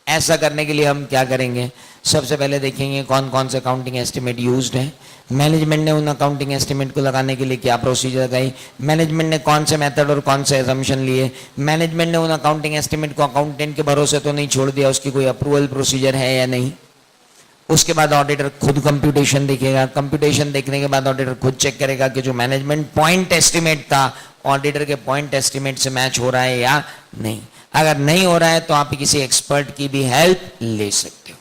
ऐसा करने के लिए हम क्या करेंगे, सबसे पहले देखेंगे कौन कौन से अकाउंटिंग एस्टिमेट यूज्ड हैं, मैनेजमेंट ने उन अकाउंटिंग एस्टिमेट को लगाने के लिए क्या प्रोसीजर लगाई, मैनेजमेंट ने कौन से मेथड और कौन से एजम्पशन लिए, मैनेजमेंट ने उन अकाउंटिंग एस्टिमेट को अकाउंटेंट के भरोसे तो नहीं छोड़ दिया, उसकी कोई अप्रूवल प्रोसीजर है या नहीं। उसके बाद ऑडिटर खुद कंप्यूटेशन देखेगा, कंप्यूटेशन देखने के बाद ऑडिटर खुद चेक करेगा कि जो मैनेजमेंट पॉइंट एस्टिमेट था ऑडिटर के पॉइंट एस्टिमेट से मैच हो रहा है या नहीं। अगर नहीं हो रहा है तो आप किसी एक्सपर्ट की भी हेल्प ले सकते हो।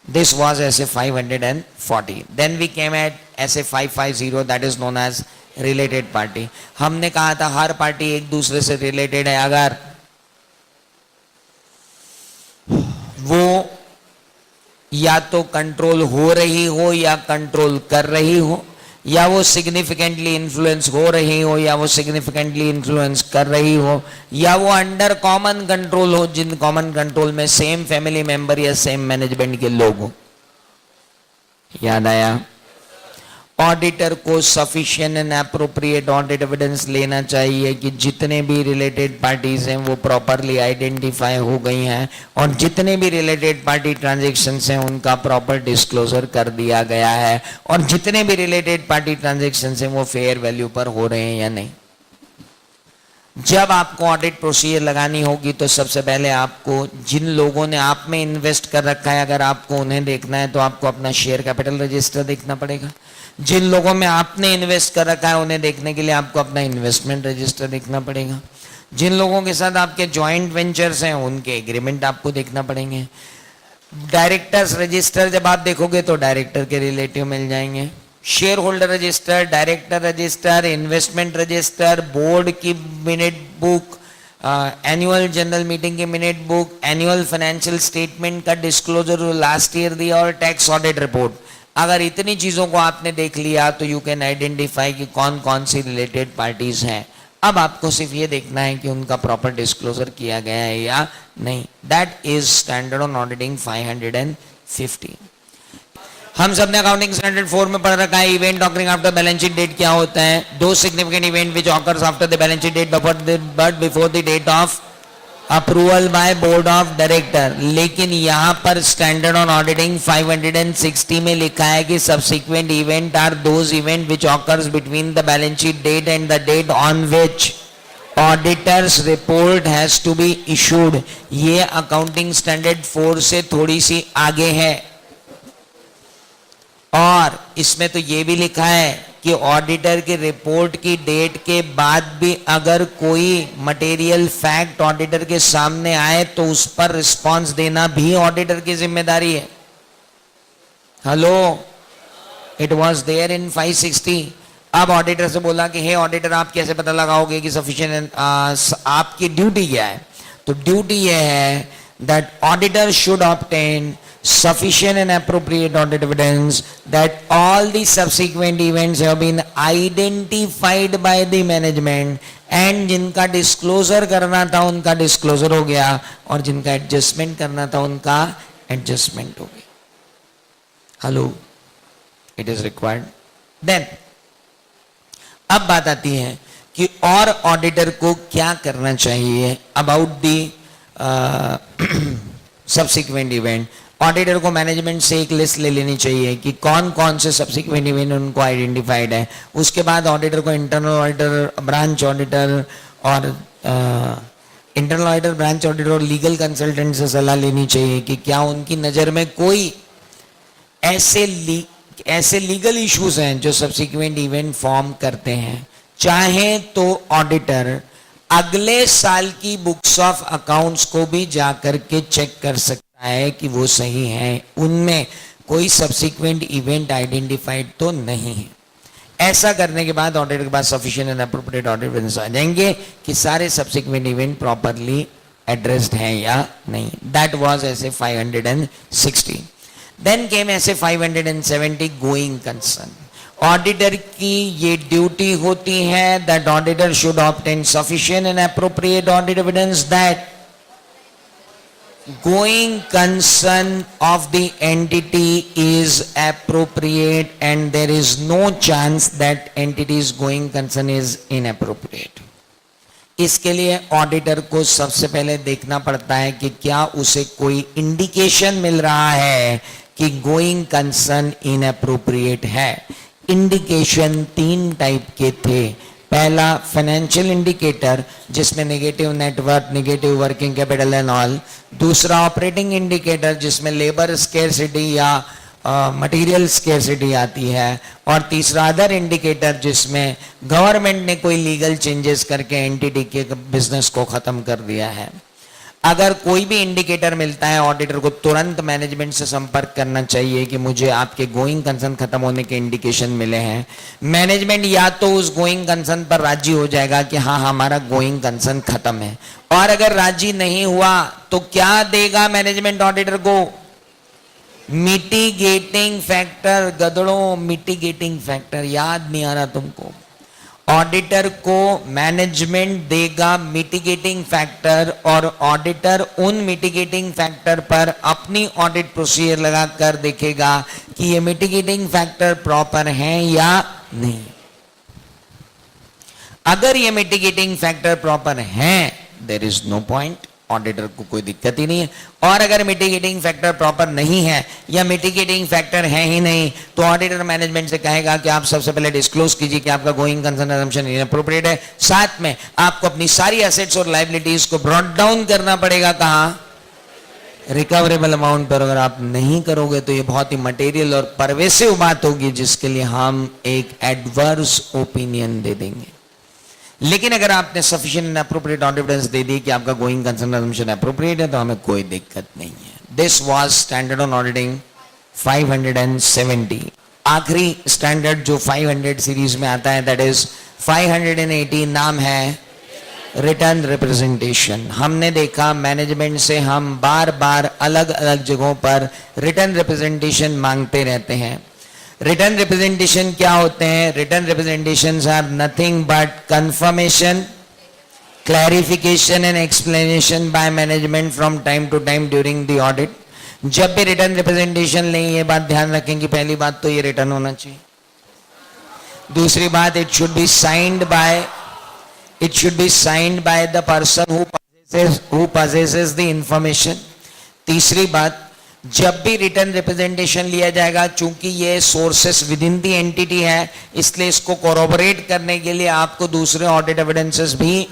दिस वाज ऐसे 540। देन वी केम एट ऐसे 550, that is known age related party. हमने कहा था हर पार्टी एक दूसरे से रिलेटेड है, अगर वो या तो कंट्रोल हो रही हो या कंट्रोल कर रही हो, या वो सिग्निफिकेंटली इन्फ्लुएंस हो रही हो या वो सिग्निफिकेंटली इन्फ्लुएंस कर रही हो, या वो अंडर कॉमन कंट्रोल हो, जिन कॉमन कंट्रोल में सेम फैमिली मेंबर या सेम मैनेजमेंट के लोग हो। याद आया? ऑडिटर को sufficient and appropriate audit evidence लेना चाहिए कि जितने भी रिलेटेड पार्टीज हैं वो प्रॉपरली आइडेंटिफाई हो गई हैं और जितने भी रिलेटेड पार्टी ट्रांजैक्शंस हैं उनका प्रॉपर डिस्क्लोजर कर दिया गया है, और जितने भी रिलेटेड पार्टी ट्रांजैक्शंस हैं वो फेयर वैल्यू पर हो रहे हैं या नहीं। जब आपको ऑडिट प्रोसीजर लगानी होगी तो सबसे पहले आपको जिन लोगों ने आप में इन्वेस्ट कर रखा है, अगर आपको उन्हें देखना है तो आपको अपना शेयर कैपिटल रजिस्टर देखना पड़ेगा। जिन लोगों में आपने इन्वेस्ट कर रखा है उन्हें देखने के लिए आपको अपना इन्वेस्टमेंट रजिस्टर देखना पड़ेगा। जिन लोगों के साथ आपके जॉइंट वेंचर्स हैं उनके एग्रीमेंट आपको देखना पड़ेंगे। डायरेक्टर्स रजिस्टर जब आप देखोगे तो डायरेक्टर के रिलेटिव मिल जाएंगे। Share holder register, director register, investment register, board की minute book, annual general meeting की minute book, annual financial statement का डिस्क्लोजर लास्ट ईयर दिया, और टैक्स ऑडिट रिपोर्ट। अगर इतनी चीजों को आपने देख लिया तो यू कैन आइडेंटिफाई कि कौन कौन सी रिलेटेड पार्टीज हैं। अब आपको सिर्फ ये देखना है कि उनका प्रॉपर डिस्क्लोजर किया गया है या नहीं। That is standard on auditing 550। हम सब ने अकाउंटिंग स्टैंडर्ड 4 में पढ़ रखा है event occurring after balance sheet date क्या होता है। दो significant event which occurs after the balance sheet date but before the date of approval by board of director. लेकिन यहां पर स्टैंडर्ड ऑन ऑडिटिंग 560 में लिखा है कि subsequent event are those event which occurs between the balance sheet date and the date on which auditor's report has to be issued. ये accounting standard 4 से थोड़ी सी आगे है, और इसमें तो ये भी लिखा है कि ऑडिटर की रिपोर्ट की डेट के बाद भी अगर कोई मटेरियल फैक्ट ऑडिटर के सामने आए तो उस पर रिस्पांस देना भी ऑडिटर की जिम्मेदारी है। Hello, it was there in 560। अब ऑडिटर से बोला कि हे ऑडिटर, आप कैसे पता लगाओगे कि सफिशिएंट, आपकी ड्यूटी क्या है? तो ड्यूटी यह है that auditor should obtain sufficient and appropriate audit evidence that all the subsequent events have been identified by the management and जिनका डिस्क्लोजर करना था उनका डिस्क्लोजर हो गया और जिनका एडजस्टमेंट करना था उनका एडजस्टमेंट हो गया। Hello, it is required. Then अब बात आती है कि और ऑडिटर को क्या करना चाहिए about the subsequent event. Auditor को मैनेजमेंट से एक लिस्ट ले लेनी चाहिए कि कौन कौन से सब्सिक्वेंट इवेंट उनको आइडेंटिफाइड है। उसके बाद ऑडिटर को इंटरनल ऑडिटर, ब्रांच ऑडिटर और इंटरनल ऑडिटर, ब्रांच ऑडिटर और लीगल कंसल्टेंट से सलाह लेनी चाहिए कि क्या उनकी नज़र में कोई ऐसे लीगल इश्यूज हैं जो सब्सिक्वेंट इवेंट फॉर्म करते हैं। चाहे तो ऑडिटर अगले साल की बुक्स ऑफ अकाउंट्स को भी जाकर के चेक कर सकता है कि वो सही है, उनमें कोई सब्सिक्वेंट इवेंट आइडेंटिफाइड तो नहीं है। ऐसा करने के बाद ऑडिटर के पास sufficient and appropriate audit evidence आ जाएंगे कि सारे सब्सिक्वेंट इवेंट प्रॉपरली एड्रेस्ड हैं या नहीं। दैट वाज ऐसे 560। देन केम ऐसे 570 गोइंग कंसर्न। ऑडिटर की ये ड्यूटी होती है that auditor should obtain sufficient and appropriate audit evidence that going concern of the entity is appropriate and there is no chance that entity's going concern is inappropriate। इसके लिए auditor को सबसे पहले देखना पड़ता है कि क्या उसे कोई इंडिकेशन मिल रहा है कि गोइंग कंसर्न इनअप्रोप्रिएट है। इंडिकेशन 3 टाइप के थे। पहला फाइनेंशियल इंडिकेटर जिसमें negative net worth, negative working capital and all. दूसरा ऑपरेटिंग इंडिकेटर जिसमें लेबर स्केर्सिटी या मटेरियल स्केर्सिटी आती है। और तीसरा अदर इंडिकेटर जिसमें गवर्नमेंट ने कोई लीगल चेंजेस करके एंटिटी के बिजनेस को खत्म कर दिया है। अगर कोई भी इंडिकेटर मिलता है ऑडिटर को तुरंत मैनेजमेंट से संपर्क करना चाहिए कि मुझे आपके गोइंग कंसर्न खत्म होने के इंडिकेशन मिले हैं। मैनेजमेंट या तो उस गोइंग कंसर्न पर राजी हो जाएगा कि हाँ हमारा गोइंग कंसर्न खत्म है, और अगर राजी नहीं हुआ तो क्या देगा मैनेजमेंट ऑडिटर को? Mitigating factor. गधड़ों, मिटिगेटिंग फैक्टर याद नहीं आ रहा तुमको? ऑडिटर को मैनेजमेंट देगा मिटिगेटिंग फैक्टर और ऑडिटर उन मिटिगेटिंग फैक्टर पर अपनी ऑडिट प्रोसीजर लगा कर देखेगा कि ये मिटिगेटिंग फैक्टर प्रॉपर हैं या नहीं। अगर ये मिटिगेटिंग फैक्टर प्रॉपर हैं, there is no point, auditor को कोई दिक्कत ही नहीं है। और अगर मिटिगेटिंग फैक्टर प्रॉपर नहीं है या मिटिगेटिंग फैक्टर है ही नहीं, तो ऑडिटर मैनेजमेंट से कहेगा कि आप सबसे पहले डिस्क्लोज कीजिए कि आपका गोइंग कंसर्न असम्पशन इनअप्रोप्रिएट है। साथ में आपको अपनी सारी एसेट्स और लायबिलिटीज को ब्रॉट डाउन करना पड़ेगा। कहां? रिकवरेबल अमाउंट पर। अगर आप नहीं करोगे तो ये बहुत ही मटेरियल और परवेसिव बात होगी जिसके लिए हम एक एडवर्स ओपिनियन दे देंगे। लेकिन अगर आपने sufficient and appropriate audit evidence दे दी कि आपका गोइंग कंसर्न असम्पशन एप्रोप्रिएट है, तो हमें कोई दिक्कत नहीं है। This was standard on auditing 570। आखिरी स्टैंडर्ड जो 500 सीरीज में आता है दैट इज 580। नाम है रिटर्न रिप्रेजेंटेशन। हमने देखा मैनेजमेंट से हम बार बार अलग अलग जगहों पर रिटर्न रिप्रेजेंटेशन मांगते रहते हैं। रिटर्न रिप्रेजेंटेशन क्या होते हैं? Written representations are nothing but confirmation, clarification and explanation by management from time to time during the audit. जब भी रिटर्न रिप्रेजेंटेशन लें, ये बात ध्यान रखें कि पहली बात तो ये रिटर्न होना चाहिए। दूसरी बात, it should be signed by the person who possesses the information. तीसरी बात, जब भी रिटर्न रिप्रेजेंटेशन लिया जाएगा, चूंकि ये sources with in the entity है, इसलिए इसको कोरोबोरेट करने के लिए आपको दूसरे ऑडिट एविडेंसेस भी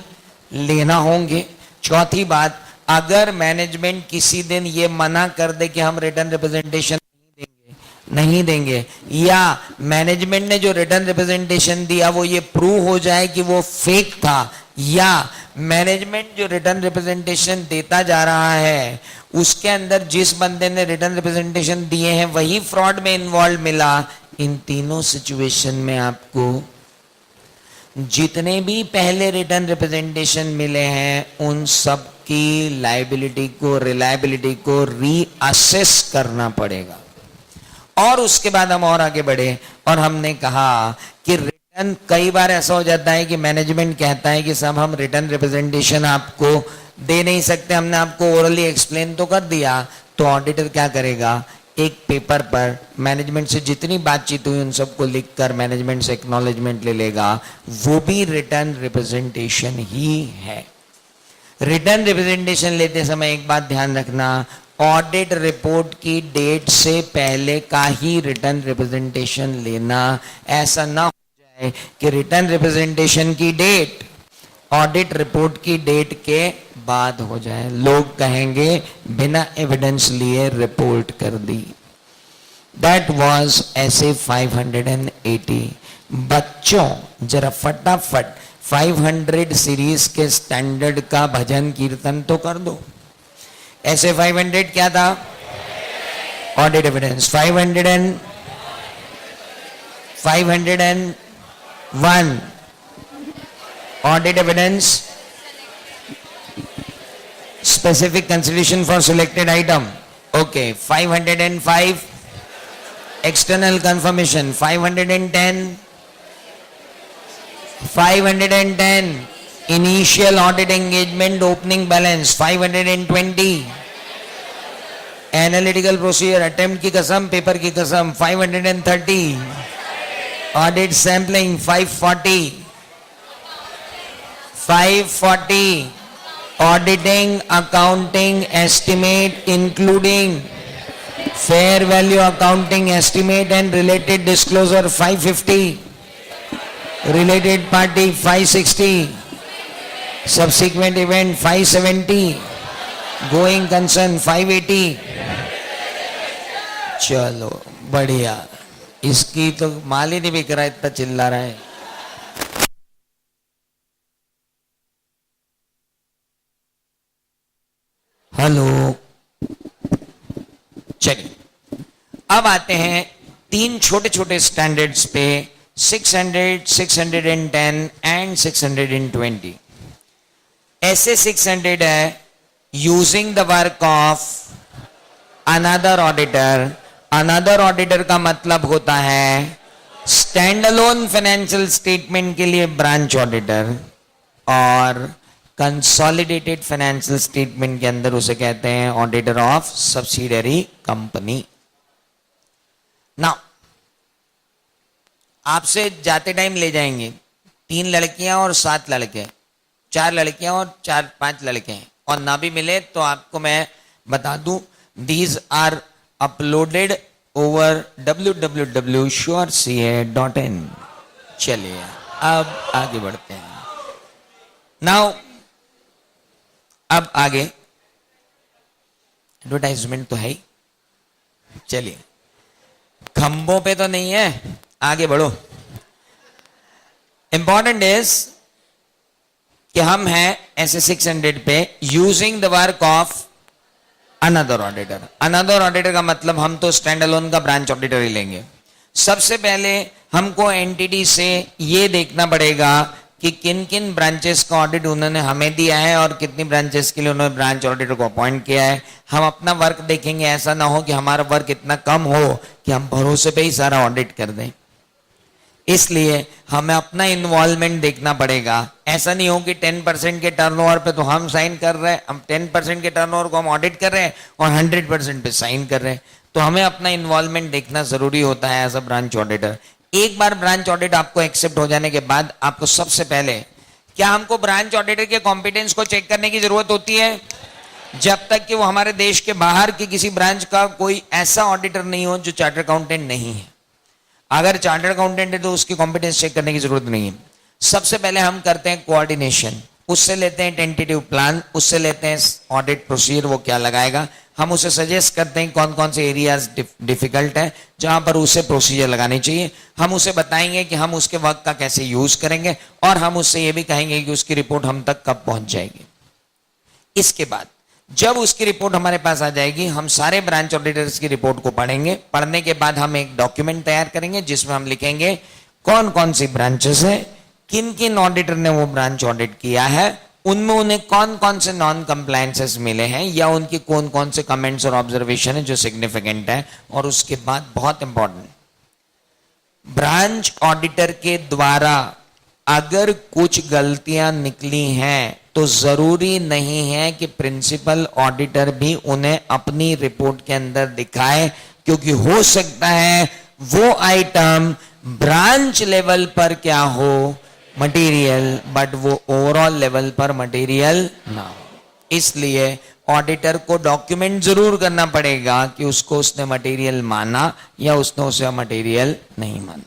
लेना होंगे। चौथी बात, अगर मैनेजमेंट किसी दिन ये मना कर दे कि हम रिटर्न रिप्रेजेंटेशन नहीं देंगे, या मैनेजमेंट ने जो रिटर्न रिप्रेजेंटेशन दिया वो ये प्रूव हो जाए कि वो फेक था, या मैनेजमेंट जो रिटर्न रिप्रेजेंटेशन देता जा रहा है उसके अंदर जिस बंदे ने रिटर्न रिप्रेजेंटेशन दिए हैं वही फ्रॉड में इन्वॉल्व मिला, इन तीनों सिचुएशन में आपको जितने भी पहले रिटर्न रिप्रेजेंटेशन मिले हैं उन सब की लायबिलिटी को, रिलायबिलिटी को रीअसेस करना पड़ेगा। और उसके बाद हम और आगे बढ़े और हमने कहा कि रिटर्न, कई बार ऐसा हो जाता है कि मैनेजमेंट कहता है कि साहब हम रिटर्न रिप्रेजेंटेशन आपको दे नहीं सकते, हमने आपको ओरली एक्सप्लेन तो कर दिया। तो ऑडिटर क्या करेगा, एक पेपर पर मैनेजमेंट से जितनी बातचीत हुई उन सबको लिखकर मैनेजमेंट से एक्नॉलेजमेंट ले लेगा, वो भी रिटर्न रिप्रेजेंटेशन ही है। रिटर्न रिप्रेजेंटेशन लेते समय एक बात ध्यान रखना, ऑडिट रिपोर्ट की डेट से पहले का ही रिटर्न रिप्रेजेंटेशन लेना। ऐसा ना हो जाए कि रिटर्न रिप्रेजेंटेशन की डेट ऑडिट रिपोर्ट की डेट के बाद हो जाए, लोग कहेंगे बिना एविडेंस लिए रिपोर्ट कर दी। दैट वाज ऐसे 580। बच्चों जरा फटाफट 500 सीरीज के स्टैंडर्ड का भजन कीर्तन तो कर दो। ऐसे 500 क्या था? Audit evidence. 501 audit evidence, specific consideration for selected item. Okay, 505 external confirmation. 510 initial audit engagement opening balance. 520 analytical procedure, attempt की कसम, पेपर की कसम। 530 audit sampling. 540 auditing accounting estimate including fair value accounting estimate and related disclosure. 550 related party. 560 subsequent event. 570 going concern. 580। चलो बढ़िया, इसकी तो माल ही नहीं बिक रहा, इतना चिल्ला रहा है। हेलो, चलिए अब आते हैं तीन छोटे छोटे स्टैंडर्ड्स पे, 600, 610 एंड 620। ऐसे 600 है using the work of another auditor. Another auditor का मतलब होता है स्टैंड अलोन फाइनेंशियल स्टेटमेंट के लिए ब्रांच ऑडिटर, और कंसोलिडेटेड फाइनेंशियल स्टेटमेंट के अंदर उसे कहते हैं auditor of subsidiary company. Now आपसे जाते टाइम ले जाएंगे 3 लड़कियां और 7 लड़के, 4 लड़कियां और 4-5 लड़के हैं, और ना भी मिले तो आपको मैं बता दूं, these are uploaded over www.sureca.in। चलिए अब आगे बढ़ते हैं। नाउ अब आगे एडवर्टाइजमेंट तो है ही, चलिए खंभों पे तो नहीं है, आगे बढ़ो। इंपॉर्टेंट इज कि हम हैं ऐसे 600 पे using the work of another auditor. Another auditor का मतलब हम तो स्टैंड अलोन का ब्रांच ऑडिटर ही लेंगे। सबसे पहले हमको एंटिटी से ये देखना पड़ेगा कि किन किन ब्रांचेस का ऑडिट उन्होंने हमें दिया है और कितनी ब्रांचेस के लिए उन्होंने ब्रांच ऑडिटर को अपॉइंट किया है। हम अपना वर्क देखेंगे, ऐसा ना हो कि हमारा वर्क इतना कम हो कि हम भरोसे पे ही सारा ऑडिट कर दें। इसलिए हमें अपना इन्वॉल्वमेंट देखना पड़ेगा। ऐसा नहीं हो कि 10% के टर्नओवर पे तो हम साइन कर रहे हैं, हम 10% के टर्नओवर को हम ऑडिट कर रहे हैं और 100% पे साइन कर रहे हैं। तो हमें अपना इन्वॉल्वमेंट देखना जरूरी होता है एज अ ब्रांच ऑडिटर। एक बार ब्रांच ऑडिट आपको एक्सेप्ट हो जाने के बाद आपको सबसे पहले, क्या हमको ब्रांच ऑडिटर के कॉम्पिटेंस को चेक करने की जरूरत होती है? जब तक कि वो हमारे देश के बाहर की किसी ब्रांच का कोई ऐसा ऑडिटर नहीं हो जो चार्टर्ड अकाउंटेंट नहीं है। अगर चार्टर्ड अकाउंटेंट है तो उसकी कॉम्पिटेंस चेक करने की जरूरत नहीं है। सबसे पहले हम करते हैं कोऑर्डिनेशन, उससे लेते हैं टेंटेटिव प्लान, उससे लेते हैं ऑडिट प्रोसीजर वो क्या लगाएगा, हम उसे सजेस्ट करते हैं कौन कौन से एरियाज डिफिकल्ट है जहां पर उसे प्रोसीजर लगानी चाहिए। हम उसे बताएंगे कि हम उसके वर्क का कैसे यूज करेंगे, और हम उससे ये भी कहेंगे कि उसकी रिपोर्ट हम तक कब पहुंच जाएगी। इसके बाद जब उसकी रिपोर्ट हमारे पास आ जाएगी, हम सारे ब्रांच ऑडिटर्स की रिपोर्ट को पढ़ेंगे। पढ़ने के बाद हम एक डॉक्यूमेंट तैयार करेंगे जिसमें हम लिखेंगे कौन कौन सी ब्रांचेस है, किन किन ऑडिटर ने वो ब्रांच ऑडिट किया है, उनमें उन्हें कौन कौन से नॉन कंप्लायंसेस मिले हैं या उनकी कौन कौन से कमेंट्स और ऑब्जर्वेशन है जो सिग्निफिकेंट है। और उसके बाद बहुत इंपॉर्टेंट, ब्रांच ऑडिटर के द्वारा अगर कुछ गलतियां निकली हैं तो जरूरी नहीं है कि प्रिंसिपल ऑडिटर भी उन्हें अपनी रिपोर्ट के अंदर दिखाए, क्योंकि हो सकता है वो आइटम ब्रांच लेवल पर क्या हो मटेरियल, बट वो ओवरऑल लेवल पर मटेरियल ना हो। इसलिए ऑडिटर को डॉक्यूमेंट जरूर करना पड़ेगा कि उसको उसने मटेरियल माना या उसने उसे मटेरियल नहीं माना।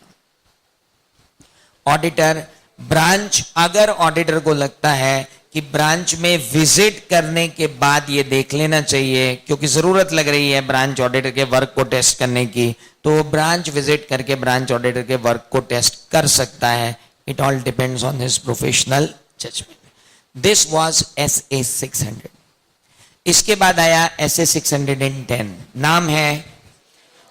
ऑडिटर ब्रांच, अगर ऑडिटर को लगता है कि ब्रांच में विजिट करने के बाद ये देख लेना चाहिए, क्योंकि जरूरत लग रही है ब्रांच ऑडिटर के वर्क को टेस्ट करने की, तो ब्रांच विजिट करके ब्रांच ऑडिटर के वर्क को टेस्ट कर सकता है। It all depends on his professional judgement. This was SA 600। इसके बाद आया SA 610, नाम है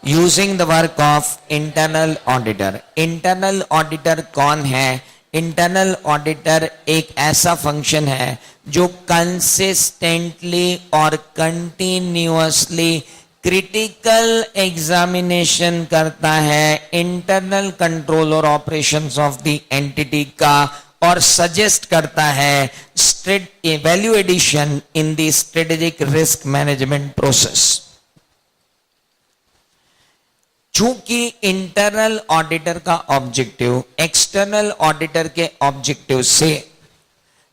using the work of internal auditor. Internal auditor कौन है? इंटरनल ऑडिटर एक ऐसा फंक्शन है जो कंसिस्टेंटली और कंटिन्यूअसली क्रिटिकल एग्जामिनेशन करता है इंटरनल कंट्रोल और ऑपरेशंस ऑफ द एंटिटी का, और सजेस्ट करता है value addition in the strategic risk management process. चूंकि इंटरनल ऑडिटर का ऑब्जेक्टिव एक्सटर्नल ऑडिटर के ऑब्जेक्टिव से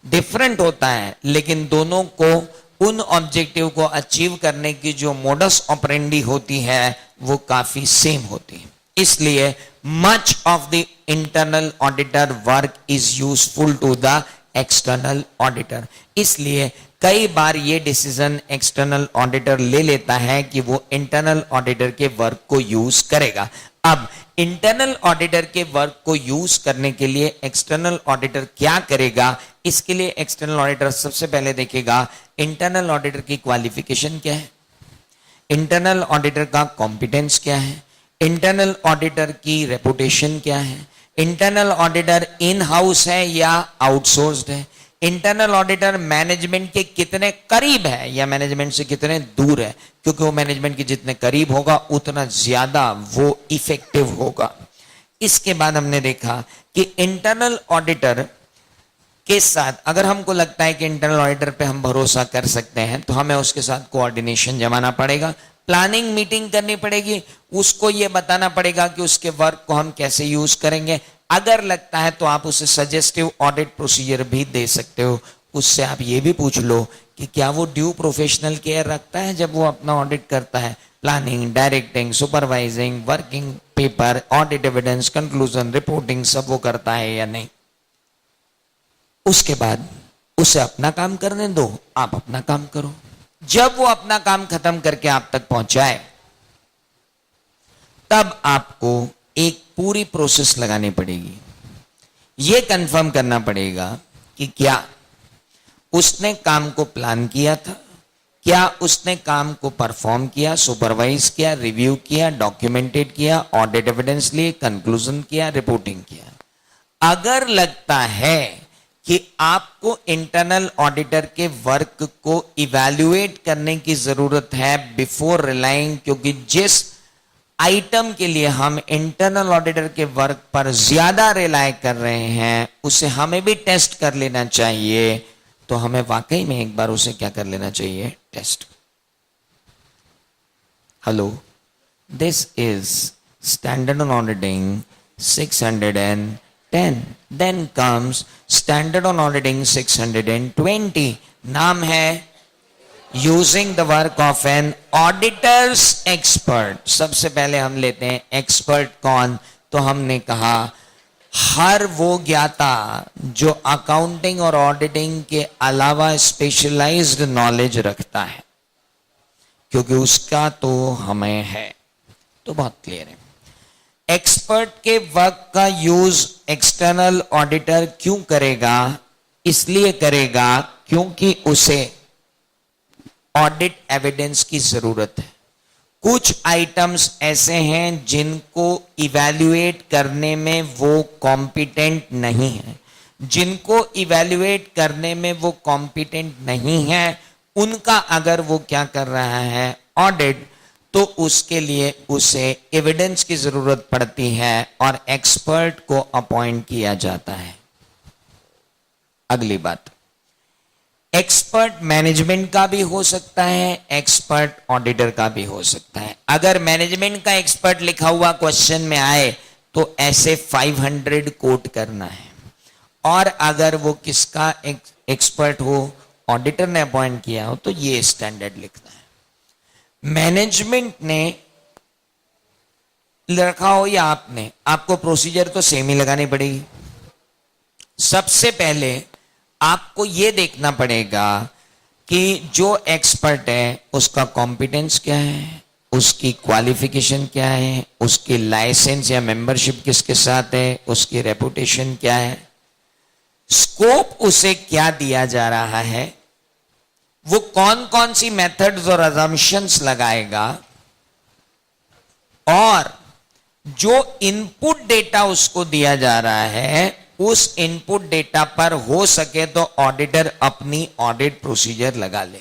डिफरेंट होता है, लेकिन दोनों को उन ऑब्जेक्टिव को अचीव करने की जो मोडस ऑपरेंडी होती है वो काफी सेम होती है। इसलिए much of the internal auditor work is useful to the external auditor. इसलिए कई बार ये डिसीजन एक्सटर्नल ऑडिटर ले लेता है कि वो इंटरनल ऑडिटर के वर्क को यूज करेगा। अब इंटरनल ऑडिटर के वर्क को यूज करने के लिए एक्सटर्नल ऑडिटर क्या करेगा? इसके लिए एक्सटर्नल ऑडिटर सबसे पहले देखेगा इंटरनल ऑडिटर की क्वालिफिकेशन क्या है, इंटरनल ऑडिटर का कॉम्पिटेंस क्या है, इंटरनल ऑडिटर की रेपुटेशन क्या है, इंटरनल ऑडिटर इन हाउस है या आउटसोर्स्ड है, इंटरनल ऑडिटर मैनेजमेंट के कितने करीब है या मैनेजमेंट से कितने दूर है, क्योंकि वो मैनेजमेंट के जितने करीब होगा उतना ज्यादा वो इफेक्टिव होगा। इसके बाद हमने देखा कि इंटरनल ऑडिटर के साथ अगर हमको लगता है कि इंटरनल ऑडिटर पे हम भरोसा कर सकते हैं तो हमें उसके साथ कोऑर्डिनेशन जमाना पड़ेगा, प्लानिंग मीटिंग करनी पड़ेगी, उसको ये बताना पड़ेगा कि उसके वर्क को हम कैसे यूज करेंगे। अगर लगता है तो आप उसे सजेस्टिव ऑडिट प्रोसीजर भी दे सकते हो। उससे आप ये भी पूछ लो कि क्या वो ड्यू प्रोफेशनल केयर रखता है जब वो अपना ऑडिट करता है, planning, directing, supervising, working paper, audit evidence, conclusion, reporting सब वो करता है या नहीं। उसके बाद उसे अपना काम करने दो, आप अपना काम करो। जब वो अपना काम खत्म करके आप तक पहुंचाए तब आपको एक पूरी प्रोसेस लगानी पड़ेगी। यह कंफर्म करना पड़ेगा कि क्या उसने काम को प्लान किया था, क्या उसने काम को परफॉर्म किया, सुपरवाइज किया, रिव्यू किया, डॉक्यूमेंटेड किया, ऑडिट एविडेंस लिए, कंक्लूजन किया, रिपोर्टिंग किया। अगर लगता है कि आपको इंटरनल ऑडिटर के वर्क को इवैल्यूएट करने की जरूरत है बिफोर रिलाइंग, क्योंकि जिस आइटम के लिए हम इंटरनल ऑडिटर के वर्क पर ज्यादा रिलाय कर रहे हैं उसे हमें भी टेस्ट कर लेना चाहिए, तो हमें वाकई में एक बार उसे क्या कर लेना चाहिए? Test. Hello, this is standard on auditing 610, then comes standard on auditing 620, नाम है using the work of an auditor's expert. सबसे पहले हम लेते हैं एक्सपर्ट कौन, तो हमने कहा हर वो ज्ञाता जो अकाउंटिंग और ऑडिटिंग के अलावा स्पेशलाइज्ड नॉलेज रखता है, क्योंकि उसका तो हमें है, तो बहुत क्लियर है। एक्सपर्ट के वर्क का यूज एक्सटर्नल ऑडिटर क्यों करेगा? इसलिए करेगा क्योंकि उसे ऑडिट एविडेंस की जरूरत है। कुछ आइटम्स ऐसे हैं जिनको इवैल्यूएट करने में वो कॉम्पिटेंट नहीं है, जिनको इवैल्यूएट करने में वो कॉम्पिटेंट नहीं है, उनका अगर वो क्या कर रहा है ऑडिट, तो उसके लिए उसे एविडेंस की जरूरत पड़ती है और एक्सपर्ट को अपॉइंट किया जाता है। अगली बात, एक्सपर्ट मैनेजमेंट का भी हो सकता है, एक्सपर्ट ऑडिटर का भी हो सकता है। अगर मैनेजमेंट का एक्सपर्ट लिखा हुआ क्वेश्चन में आए तो ऐसे 500 कोट करना है, और अगर वो किसका एक्सपर्ट हो, ऑडिटर ने अपॉइंट किया हो, तो ये स्टैंडर्ड लिखना है। मैनेजमेंट ने रखा हो या आपने, आपको प्रोसीजर तो सेम ही लगानी पड़ेगी। सबसे पहले आपको यह देखना पड़ेगा कि जो एक्सपर्ट है उसका कॉम्पिटेंस क्या है, उसकी क्वालिफिकेशन क्या है, उसकी लाइसेंस या मेंबरशिप किसके साथ है, उसकी रेपुटेशन क्या है, स्कोप उसे क्या दिया जा रहा है, वो कौन कौन सी मेथड्स और अजम्पशंस लगाएगा, और जो इनपुट डेटा उसको दिया जा रहा है उस इनपुट डेटा पर हो सके तो ऑडिटर अपनी ऑडिट प्रोसीजर लगा ले।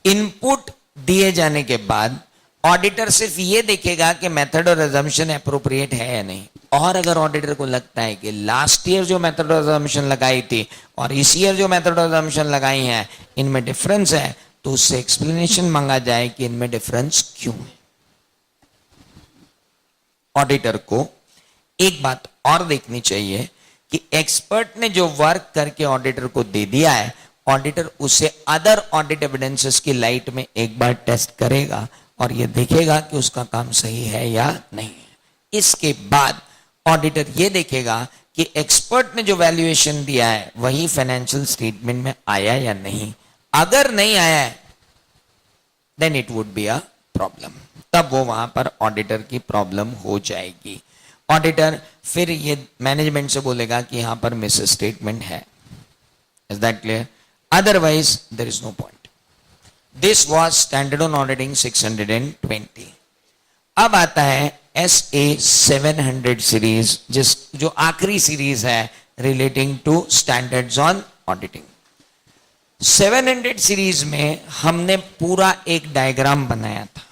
इनपुट दिए जाने के बाद ऑडिटर सिर्फ ये देखेगा कि मेथड और अजम्पशन एप्रोप्रिएट है या नहीं, और अगर ऑडिटर को लगता है कि लास्ट ईयर जो मेथड और अजम्पशन लगाई थी और इस ईयर जो मेथड और अजम्पशन लगाई हैं इनमें डिफरेंस है, तो उससे एक्सप्लेनेशन मांगा जाए कि इनमें डिफरेंस क्यों है। ऑडिटर को एक बात और देखनी चाहिए कि एक्सपर्ट ने जो वर्क करके ऑडिटर को दे दिया है, ऑडिटर उसे अदर ऑडिट एविडेंसेस की लाइट में एक बार टेस्ट करेगा और यह देखेगा कि उसका काम सही है या नहीं है। इसके बाद ऑडिटर यह देखेगा कि एक्सपर्ट ने जो वैल्यूएशन दिया है वही फाइनेंशियल स्टेटमेंट में आया या नहीं। अगर नहीं आया है then it would be a problem, तब वो वहां पर ऑडिटर की प्रॉब्लम हो जाएगी। ऑडिटर फिर ये मैनेजमेंट से बोलेगा कि यहां पर मिस स्टेटमेंट है। Is that clear? Otherwise there is no point. This was standard on auditing 620। अब आता है SA 700 सीरीज, जो आखिरी सीरीज है relating to standards on auditing. 700 series में हमने पूरा एक डायग्राम बनाया था।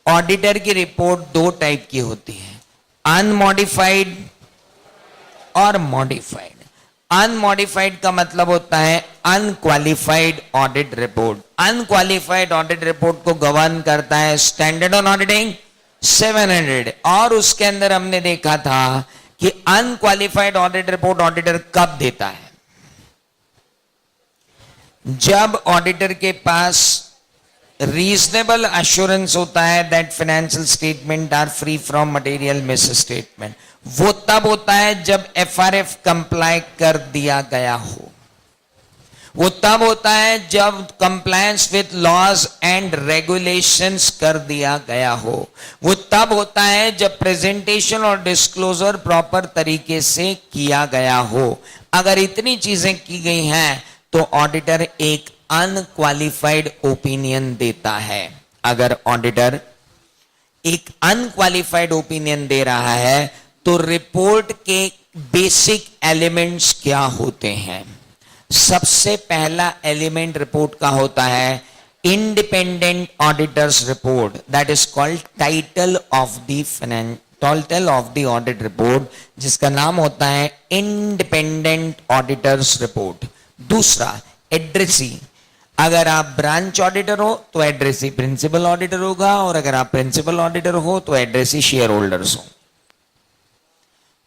ऑडिटर की रिपोर्ट दो टाइप की होती है, अनमॉडिफाइड और मॉडिफाइड। अनमॉडिफाइड का मतलब होता है unqualified audit report. Unqualified audit report को गवर्न करता है स्टैंडर्ड ऑन ऑडिटिंग 700, और उसके अंदर हमने देखा था कि अनक्वालिफाइड ऑडिट रिपोर्ट ऑडिटर कब देता है, जब ऑडिटर के पास रीजनेबल अश्योरेंस होता है that financial statement are free from material misstatement. वो तब होता है जब FRF कंप्लाई कर दिया गया हो। वो तब होता है जब compliance with laws and regulations कर दिया गया हो। वो तब होता है जब प्रेजेंटेशन और डिस्क्लोजर प्रॉपर तरीके से किया गया हो। अगर इतनी चीजें की गई हैं तो ऑडिटर एक अनक्वालिफाइड ओपिनियन देता है। अगर ऑडिटर एक अनक्वालिफाइड ओपिनियन दे रहा है तो रिपोर्ट के बेसिक एलिमेंट्स क्या होते हैं? सबसे पहला एलिमेंट रिपोर्ट का होता है independent auditor's report, that is called title of the audit report, जिसका नाम होता है इंडिपेंडेंट ऑडिटर्स रिपोर्ट। दूसरा एड्रेसी, अगर आप ब्रांच ऑडिटर हो तो एड्रेसी प्रिंसिपल ऑडिटर होगा, और अगर आप प्रिंसिपल ऑडिटर हो तो एड्रेसी शेयर होल्डर्स हो।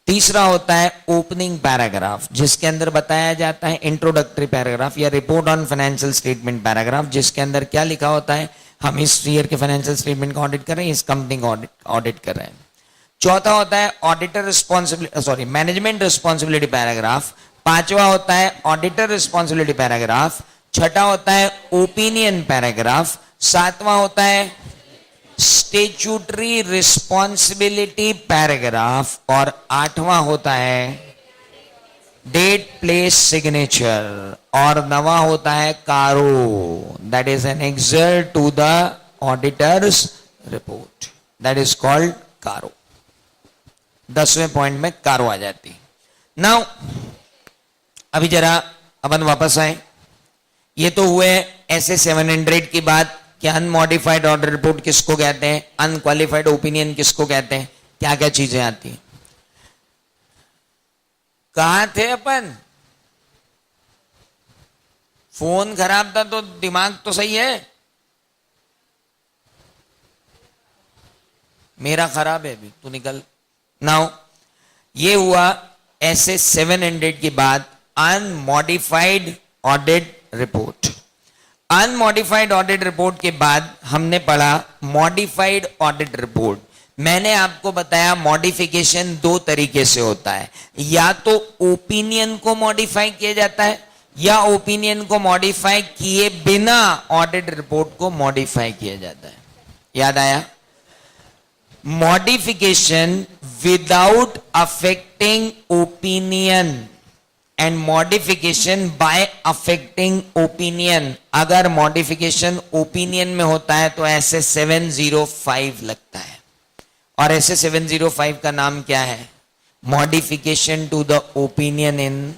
तीसरा होता है ओपनिंग पैराग्राफ, जिसके अंदर बताया जाता है इंट्रोडक्टरी पैराग्राफ या report on financial statement paragraph, जिसके अंदर क्या लिखा होता है, हम इस ईयर के फाइनेंशियल स्टेटमेंट का ऑडिट कर रहे हैं, इस कंपनी का ऑडिट कर रहे हैं। चौथा होता है auditor responsibility management responsibility paragraph. पांचवा होता है ऑडिटर रिस्पॉन्सिबिलिटी पैराग्राफ। छठा होता है ओपिनियन पैराग्राफ। सातवां होता है स्टेच्यूटरी रिस्पॉन्सिबिलिटी पैराग्राफ, और आठवां होता है डेट प्लेस सिग्नेचर, और नवा होता है कारो, that is an annexure to the auditors report, that is called कारो। 10वें पॉइंट में कारो आ जाती है। नाउ अभी जरा अपन वापस आए। ये तो हुए ऐसे 700 की बात कि अनमॉडिफाइड ऑर्डर रिपोर्ट किसको कहते हैं, अनक्वालिफाइड ओपिनियन किसको कहते हैं, क्या क्या चीजें आती हैं। कहां थे अपन? फोन खराब था तो दिमाग तो सही है, मेरा खराब है, अभी तू निकल। नाउ ये हुआ ऐसे 700 की बात unmodified audit report. Unmodified audit report के बाद हमने पढ़ा मॉडिफाइड ऑडिट रिपोर्ट। मैंने आपको बताया मॉडिफिकेशन दो तरीके से होता है, या तो ओपिनियन को मॉडिफाई किया जाता है या ओपिनियन को मॉडिफाई किए बिना ऑडिट रिपोर्ट को मॉडिफाई किया जाता है। याद आया? Modification without affecting opinion and modification by affecting opinion. अगर मॉडिफिकेशन ओपिनियन में होता है तो ऐसे 705 लगता है, और ऐसे 705 का नाम क्या है? Modification to the opinion in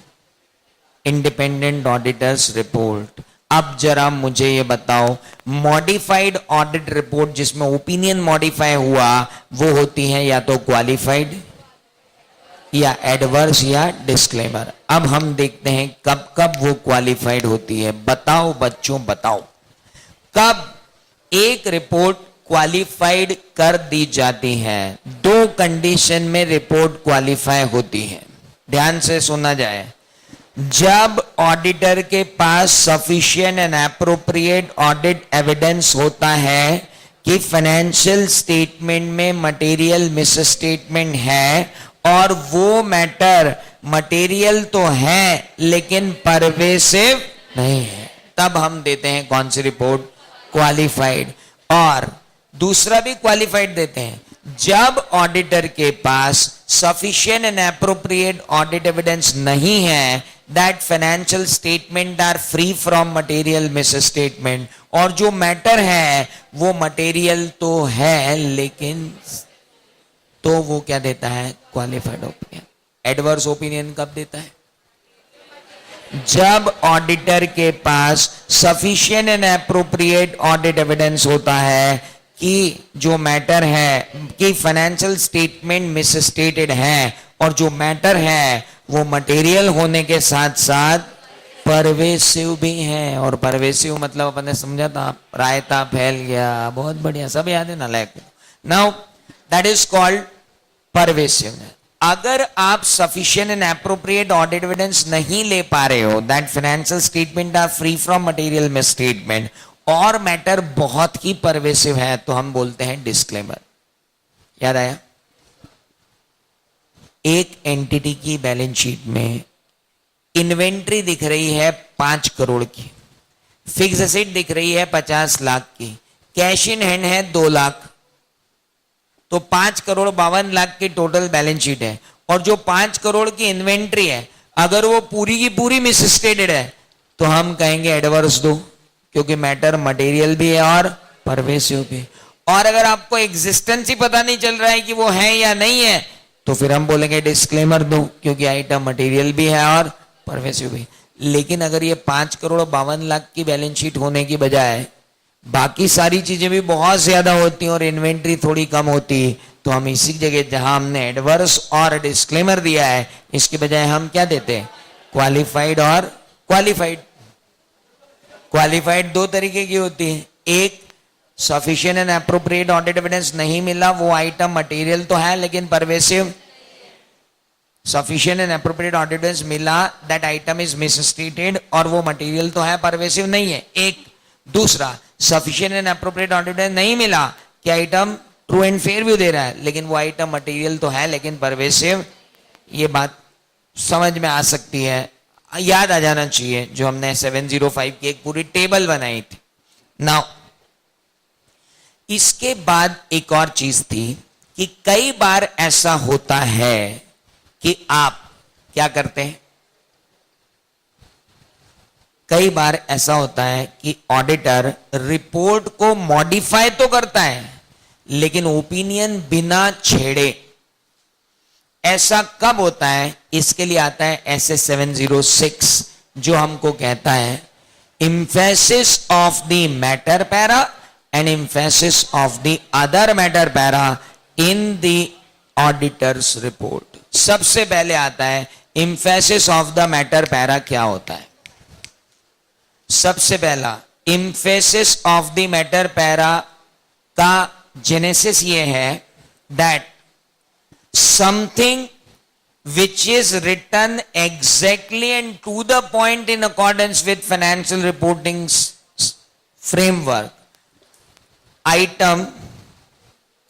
independent auditor's report. अब जरा मुझे ये बताओ, मॉडिफाइड ऑडिट रिपोर्ट जिसमें ओपिनियन मॉडिफाई हुआ वो होती है या तो क्वालिफाइड या एडवर्स या डिस्क्लेमर। अब हम देखते हैं कब कब वो क्वालिफाइड होती है। बताओ बच्चों, बताओ कब एक रिपोर्ट क्वालिफाइड कर दी जाती है। दो कंडीशन में रिपोर्ट क्वालिफाई होती है, ध्यान से सुना जाए। जब ऑडिटर के पास sufficient and appropriate audit evidence होता है कि फाइनेंशियल स्टेटमेंट में मटेरियल मिसस्टेटमेंट है, और वो मैटर मटेरियल तो है लेकिन परवेसिव नहीं है, तब हम देते हैं कौन सी रिपोर्ट? क्वालिफाइड। और दूसरा भी क्वालिफाइड देते हैं, जब ऑडिटर के पास sufficient and appropriate audit evidence नहीं है, that financial statement are free from material misstatement, और जो मैटर है वो मटेरियल तो है लेकिन, तो वो क्या देता है? Qualified opinion. एडवर्स ओपिनियन कब देता है? जब ऑडिटर के पास sufficient and appropriate audit evidence होता है कि जो मैटर है कि फाइनेंशियल स्टेटमेंट मिसस्टेटेड है, और जो मैटर है वो मटेरियल होने के साथ साथ परवेसिव भी है। और परवेसिव मतलब अपन ने समझा था, रायता फैल गया, बहुत बढ़िया, सब याद है ना लायक। Now that is called pervasive. अगर आप sufficient and appropriate audit evidence नहीं ले पा रहे हो, that financial statement are free from material misstatement, और मैटर बहुत ही परवेसिव है, तो हम बोलते हैं डिस्क्लेमर। याद आया? एक एंटिटी की बैलेंस शीट में इन्वेंट्री दिख रही है 5 करोड़ की, फिक्स एसेट दिख रही है 50 लाख की, कैश इन हैंड है 2 लाख, तो 5 करोड़ 52 लाख की टोटल बैलेंस शीट है। और जो 5 करोड़ की इन्वेंट्री है, अगर वो पूरी की पूरी मिसस्टेटेड है तो हम कहेंगे एडवर्स दो, क्योंकि मैटर मटेरियल भी है और परवेसिव भी। और अगर आपको एग्जिस्टेंस ही पता नहीं चल रहा है कि वो है या नहीं है, तो फिर हम बोलेंगे डिस्क्लेमर दो, क्योंकि आइटम मटेरियल भी है और परवेसिव भी। लेकिन अगर ये 5 करोड़ 52 लाख की बैलेंस शीट होने की बजाय बाकी सारी चीजें भी बहुत ज्यादा होती और इन्वेंट्री थोड़ी कम होती, तो हम इसी जगह जहां हमने एडवर्स और डिस्क्लेमर दिया है, इसके बजाय हम क्या देते हैं? क्वालिफाइड और क्वालिफाइड। क्वालिफाइड दो तरीके की होती है, एक sufficient and appropriate audit evidence नहीं मिला, वो आइटम मटेरियल तो है लेकिन pervasive. Sufficient and appropriate audit evidence मिला, दैट आइटम इज मिसस्टेटेड, और वो मटेरियल तो है, परवेसिव नहीं है। एक दूसरा, sufficient and appropriate audit evidence नहीं मिला कि item true and fair view दे रहा है, लेकिन वो आइटम मटेरियल तो है लेकिन परवेसिव। ये बात समझ में आ सकती है, याद आ जाना चाहिए, जो हमने 705 की एक पूरी टेबल बनाई थी। नाउ इसके बाद एक और चीज थी कि कई बार ऐसा होता है कि आप क्या करते हैं, कई बार ऐसा होता है कि ऑडिटर रिपोर्ट को मॉडिफाई तो करता है लेकिन ओपिनियन बिना छेड़े ऐसा कब होता है? इसके लिए आता है SS 706, जो हमको कहता है emphasis of the matter para and emphasis of the other matter para in the auditor's report. सबसे पहले आता है emphasis of the matter para क्या होता है? सबसे पहला emphasis of the matter para का genesis ये है that something which is written exactly and to the point in accordance with financial reporting framework. Item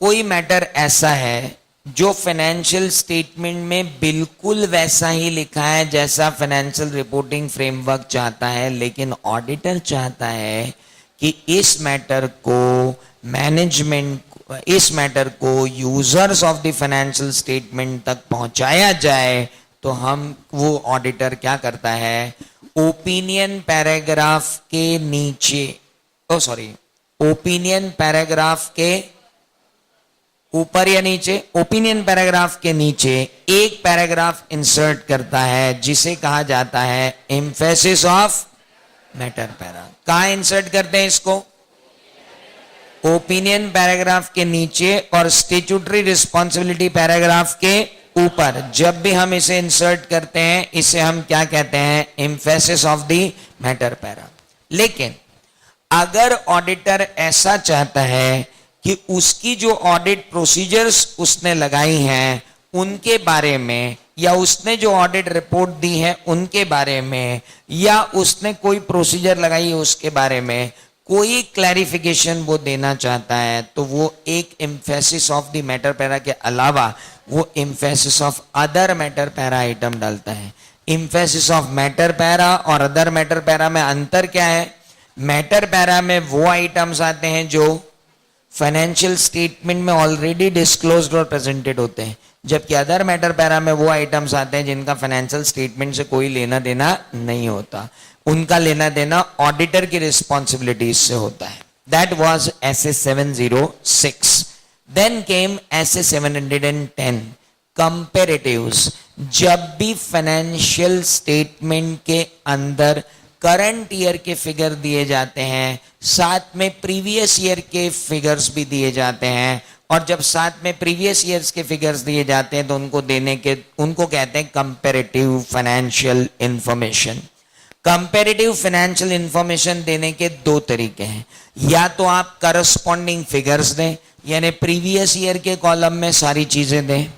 कोई मैटर ऐसा है जो फाइनेंशियल स्टेटमेंट में बिल्कुल वैसा ही लिखा है जैसा फाइनेंशियल रिपोर्टिंग फ्रेमवर्क चाहता है, लेकिन ऑडिटर चाहता है कि इस मैटर को मैनेजमेंट, इस मैटर को users of the financial statement तक पहुंचाया जाए। तो हम वो ऑडिटर क्या करता है, ओपिनियन पैराग्राफ के नीचे, ओपिनियन पैराग्राफ के ऊपर या नीचे, ओपिनियन पैराग्राफ के नीचे एक पैराग्राफ इंसर्ट करता है जिसे कहा जाता है एम्फेसिस ऑफ मैटर पैरा। कहां इंसर्ट करते हैं इसको? ओपिनियन पैराग्राफ के नीचे और स्टैट्यूटरी रिस्पॉन्सिबिलिटी पैराग्राफ के ऊपर। जब भी हम इसे इंसर्ट करते हैं इसे हम क्या कहते हैं? Emphasis of the matter para. लेकिन अगर ऑडिटर ऐसा चाहता है कि उसकी जो ऑडिट प्रोसीजर्स उसने लगाई हैं उनके बारे में, या उसने जो ऑडिट रिपोर्ट दी है उनके बारे में, या उसने कोई प्रोसीजर लगाई है उसके बारे में कोई क्लैरिफिकेशन वो देना चाहता है, तो वो एक emphasis of the matter para के अलावा वो emphasis of other matter para item डालता है। एम्फेसिस ऑफ मैटर पैरा और अदर मैटर पैरा में अंतर क्या है? मैटर पैरा में वो आइटम्स आते हैं जो फाइनेंशियल स्टेटमेंट में ऑलरेडी डिस्क्लोज्ड और प्रेजेंटेड होते हैं, जबकि अदर मैटर पैरा में वो आइटम्स आते हैं जिनका फाइनेंशियल स्टेटमेंट से कोई लेना देना नहीं होता। उनका लेना देना ऑडिटर की रिस्पॉन्सिबिलिटीज से होता है। That was SS 706। Then came SS 710 comparatives. जब भी फाइनेंशियल स्टेटमेंट के अंदर करंट ईयर के फिगर दिए जाते हैं, साथ में प्रीवियस ईयर के फिगर्स भी दिए जाते हैं, और जब साथ में प्रीवियस ईयर्स के फिगर्स दिए जाते हैं तो उनको कहते हैं comparative financial information. Comparative financial information देने के दो तरीके हैं, या तो आप करस्पॉन्डिंग फिगर्स दें, यानी प्रीवियस ईयर के कॉलम में सारी चीजें दें,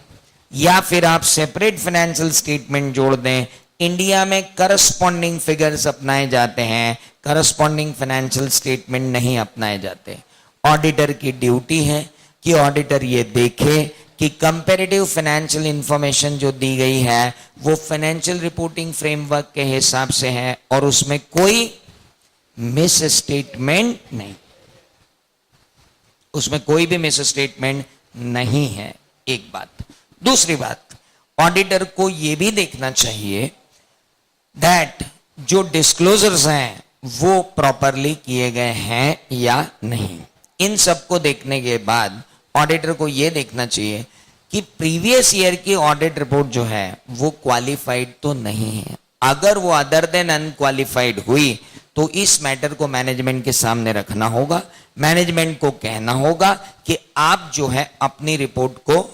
या फिर आप सेपरेट फाइनेंशियल स्टेटमेंट जोड़ दें। इंडिया में करस्पॉन्डिंग फिगर्स अपनाए जाते हैं, करस्पॉन्डिंग फाइनेंशियल स्टेटमेंट नहीं अपनाए जाते। ऑडिटर की ड्यूटी है कि ऑडिटर ये देखे कि कंपैरेटिव फाइनेंशियल इंफॉर्मेशन जो दी गई है वो फाइनेंशियल रिपोर्टिंग फ्रेमवर्क के हिसाब से है और उसमें कोई मिस स्टेटमेंट नहीं, उसमें कोई भी मिस स्टेटमेंट नहीं है। एक बात। दूसरी बात, ऑडिटर को यह भी देखना चाहिए दैट जो डिस्क्लोजर्स हैं वो प्रॉपरली किए गए हैं या नहीं। इन सबको देखने के बाद ऑडिटर को यह देखना चाहिए कि प्रीवियस ईयर की ऑडिट रिपोर्ट जो है वो क्वालिफाइड तो नहीं है। अगर वो अदर देन अनक्वालिफाइड हुई तो इस मैटर को मैनेजमेंट के सामने रखना होगा, मैनेजमेंट को कहना होगा कि आप जो है अपनी रिपोर्ट को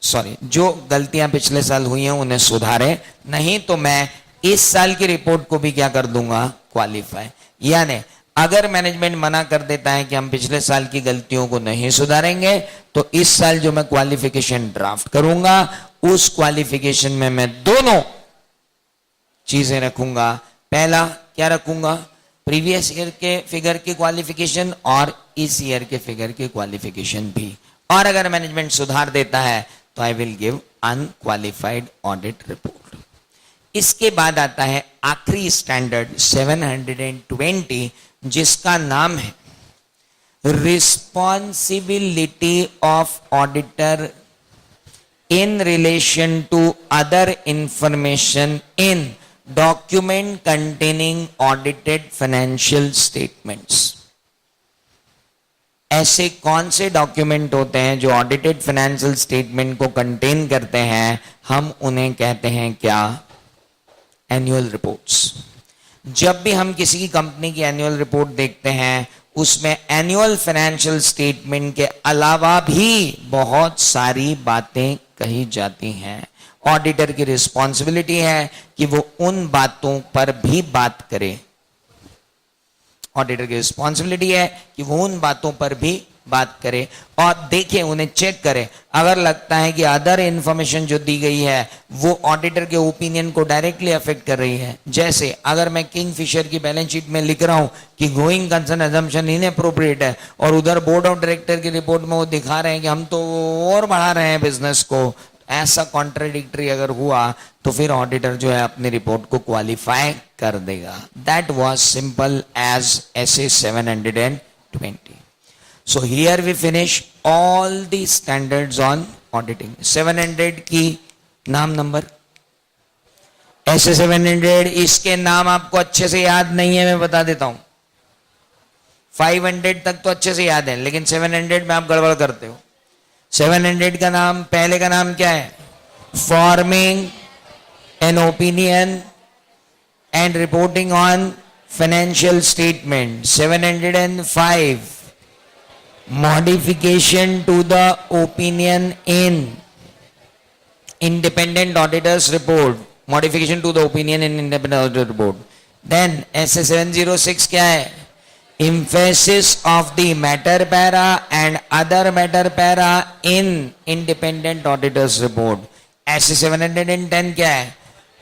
जो गलतियां पिछले साल हुई हैं उन्हें सुधारें, नहीं तो मैं इस साल की रिपोर्ट को भी क्या कर दूंगा? क्वालिफाई। यानी अगर मैनेजमेंट मना कर देता है कि हम पिछले साल की गलतियों को नहीं सुधारेंगे, तो इस साल जो मैं क्वालिफिकेशन ड्राफ्ट करूंगा उस क्वालिफिकेशन में मैं दोनों चीजें रखूंगा। पहला क्या रखूंगा? प्रीवियस ईयर के फिगर की क्वालिफिकेशन और इस ईयर के फिगर की क्वालिफिकेशन भी। और अगर मैनेजमेंट सुधार देता है तो I will give unqualified audit report. इसके बाद आता है आखिरी स्टैंडर्ड 720, जिसका नाम है responsibility of auditor in relation to other information in document containing audited financial statements. ऐसे कौन से डॉक्यूमेंट होते हैं जो ऑडिटेड फाइनेंशियल स्टेटमेंट को कंटेन करते हैं, हम उन्हें कहते हैं क्या? Annual reports. जब भी हम किसी की कंपनी की एनुअल रिपोर्ट देखते हैं, उसमें एनुअल फाइनेंशियल स्टेटमेंट के अलावा भी बहुत सारी बातें कही जाती हैं। ऑडिटर की रिस्पॉन्सिबिलिटी है कि वो उन बातों पर भी बात करे। ऑडिटर की रिस्पॉन्सिबिलिटी है कि वो उन बातों पर भी बात करे और देखे, उन्हें चेक करे। अगर लगता है कि अदर इंफॉर्मेशन जो दी गई है वो ऑडिटर के ओपिनियन को डायरेक्टली अफेक्ट कर रही है, जैसे अगर मैं किंगफिशर की बैलेंस शीट में लिख रहा हूं कि गोइंग कंसर्न अजम्पशन इनअप्रोप्रिएट है और उधर बोर्ड ऑफ डायरेक्टर की रिपोर्ट में वो दिखा रहे हैं कि हम तो और बढ़ा रहे हैं बिजनेस को, ऐसा कॉन्ट्राडिक्टरी अगर हुआ तो फिर ऑडिटर जो है अपनी रिपोर्ट को क्वालिफाई कर देगा। That was simple as SA 720। So here we finish all the standards on auditing. 700 की नाम नंबर SA 700, इसके नाम आपको अच्छे से याद नहीं है, मैं बता देता हूं। 500 तक तो अच्छे से याद है, लेकिन 700 में आप गड़बड़ करते हो। 700 का नाम, पहले का नाम क्या है? Forming an opinion and reporting on financial statement. 705 modification to the opinion in independent auditors report, modification to the opinion in independent auditor report. Then SA 706 क्या है? emphasis of the matter para and other matter para in independent auditors report. SA 710 क्या है?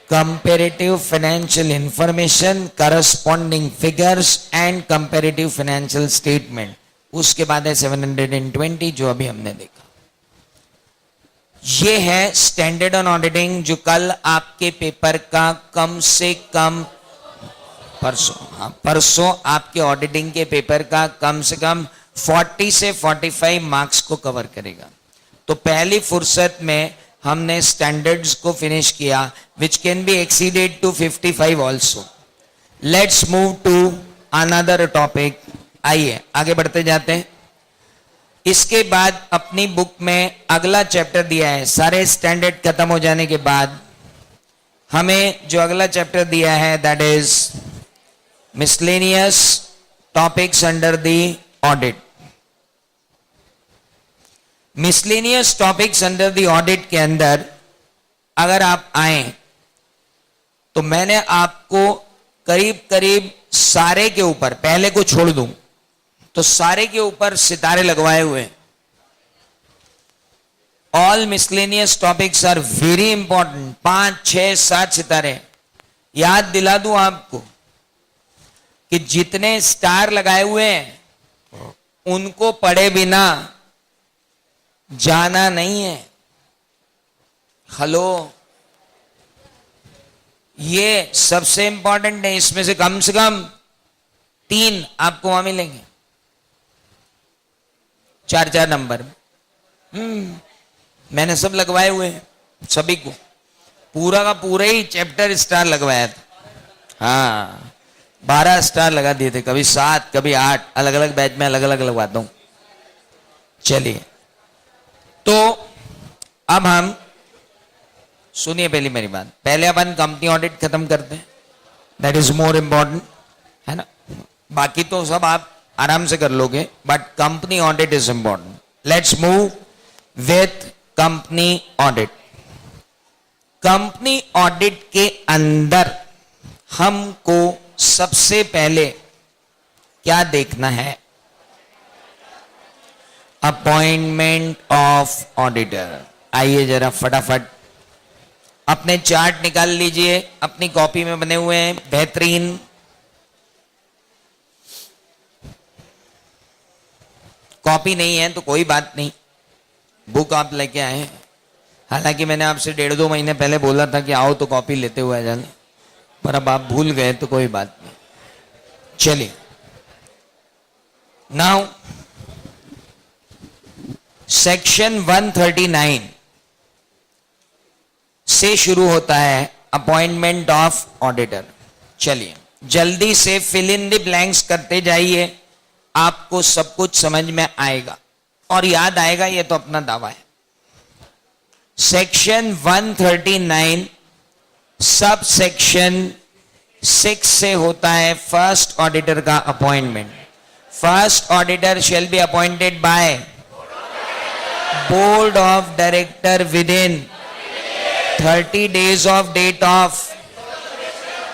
comparative financial information, corresponding figures and comparative financial statement. उसके बाद है 720 जो अभी हमने देखा। ये है स्टैंडर्ड ऑन ऑडिटिंग जो कल आपके पेपर का कम से कम परसों आपके ऑडिटिंग के पेपर का कम से कम 40 से 45 मार्क्स को कवर करेगा। तो पहली फुर्सत में हमने स्टैंडर्ड्स को फिनिश किया, which can be exceeded to 55 also. Let's move to another topic. आइए आगे बढ़ते जाते हैं। इसके बाद अपनी बुक में अगला चैप्टर दिया है। सारे स्टैंडर्ड खत्म हो जाने के बाद हमें जो अगला चैप्टर दिया है that is miscellaneous topics under the audit. Miscellaneous topics under the audit के अंदर अगर आप आए तो मैंने आपको करीब करीब सारे के ऊपर, पहले को छोड़ दूं तो सारे के ऊपर सितारे लगवाए हुए। All miscellaneous topics are very important. 5, 6, 7 सितारे। याद दिला दूं आपको कि जितने स्टार लगाए हुए हैं उनको पढ़े बिना जाना नहीं है। हेलो, ये सबसे इंपॉर्टेंट है। इसमें से कम 3 आपको वहां मिलेंगे, 4-4 नंबर। मैंने सब लगवाए हुए हैं, सभी को पूरा का पूरा ही चैप्टर स्टार लगवाया था। हाँ, 12 स्टार लगा दिए थे, कभी 7 कभी 8, अलग अलग बैच में अलग अलग लगवाता हूं। चलिए, तो अब हम सुनिए पहले मेरी बात। पहले अपन कंपनी ऑडिट खत्म करते हैं, दैट इज मोर इंपॉर्टेंट, है ना। बाकी तो सब आप आराम से कर लोगे, but company audit is important. Let's move with company audit. Company audit के अंदर हमको सबसे पहले क्या देखना है? Appointment of auditor. आइए जरा फटाफट अपने चार्ट निकाल लीजिए, अपनी कॉपी में बने हुए हैं बेहतरीन। कॉपी नहीं है तो कोई बात नहीं, बुक आप लेके आए। हालांकि मैंने आपसे 1.5-2 महीने पहले बोला था कि आओ तो कॉपी लेते हुए आ जाना, पर अब आप भूल गए तो कोई बात नहीं। चलिए, नाउ सेक्शन 139 से शुरू होता है अपॉइंटमेंट ऑफ ऑडिटर। चलिए जल्दी से फिल इन द ब्लैंक्स करते जाइए। आपको सब कुछ समझ में आएगा और याद आएगा, ये तो अपना दावा है। सेक्शन 139 सब सेक्शन 6 से होता है फर्स्ट ऑडिटर का appointment. First auditor shall be appointed by board of director with in 30 days of date of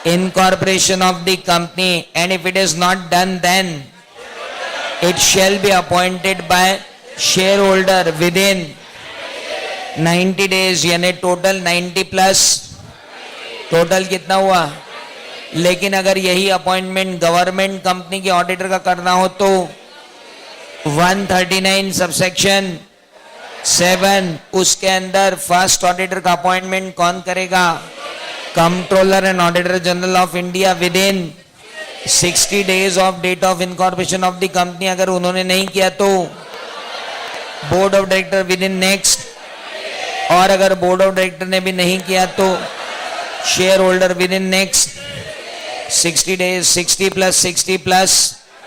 incorporation of the company, and if it is not done, then it shall be appointed by shareholder within 90 days, यानी total 90 plus total कितना हुआ। लेकिन अगर यही appointment government company के auditor का करना हो तो 139 सबसेक्शन 7 उसके अंदर फर्स्ट ऑडिटर का अपॉइंटमेंट कौन करेगा? Controller and auditor general of India within 60 days of date of incorporation of the company. अगर उन्होंने नहीं किया तो board of director within next, और अगर बोर्ड ऑफ डायरेक्टर ने भी नहीं किया तो share holder with in next 60 days। 60 plus 60 plus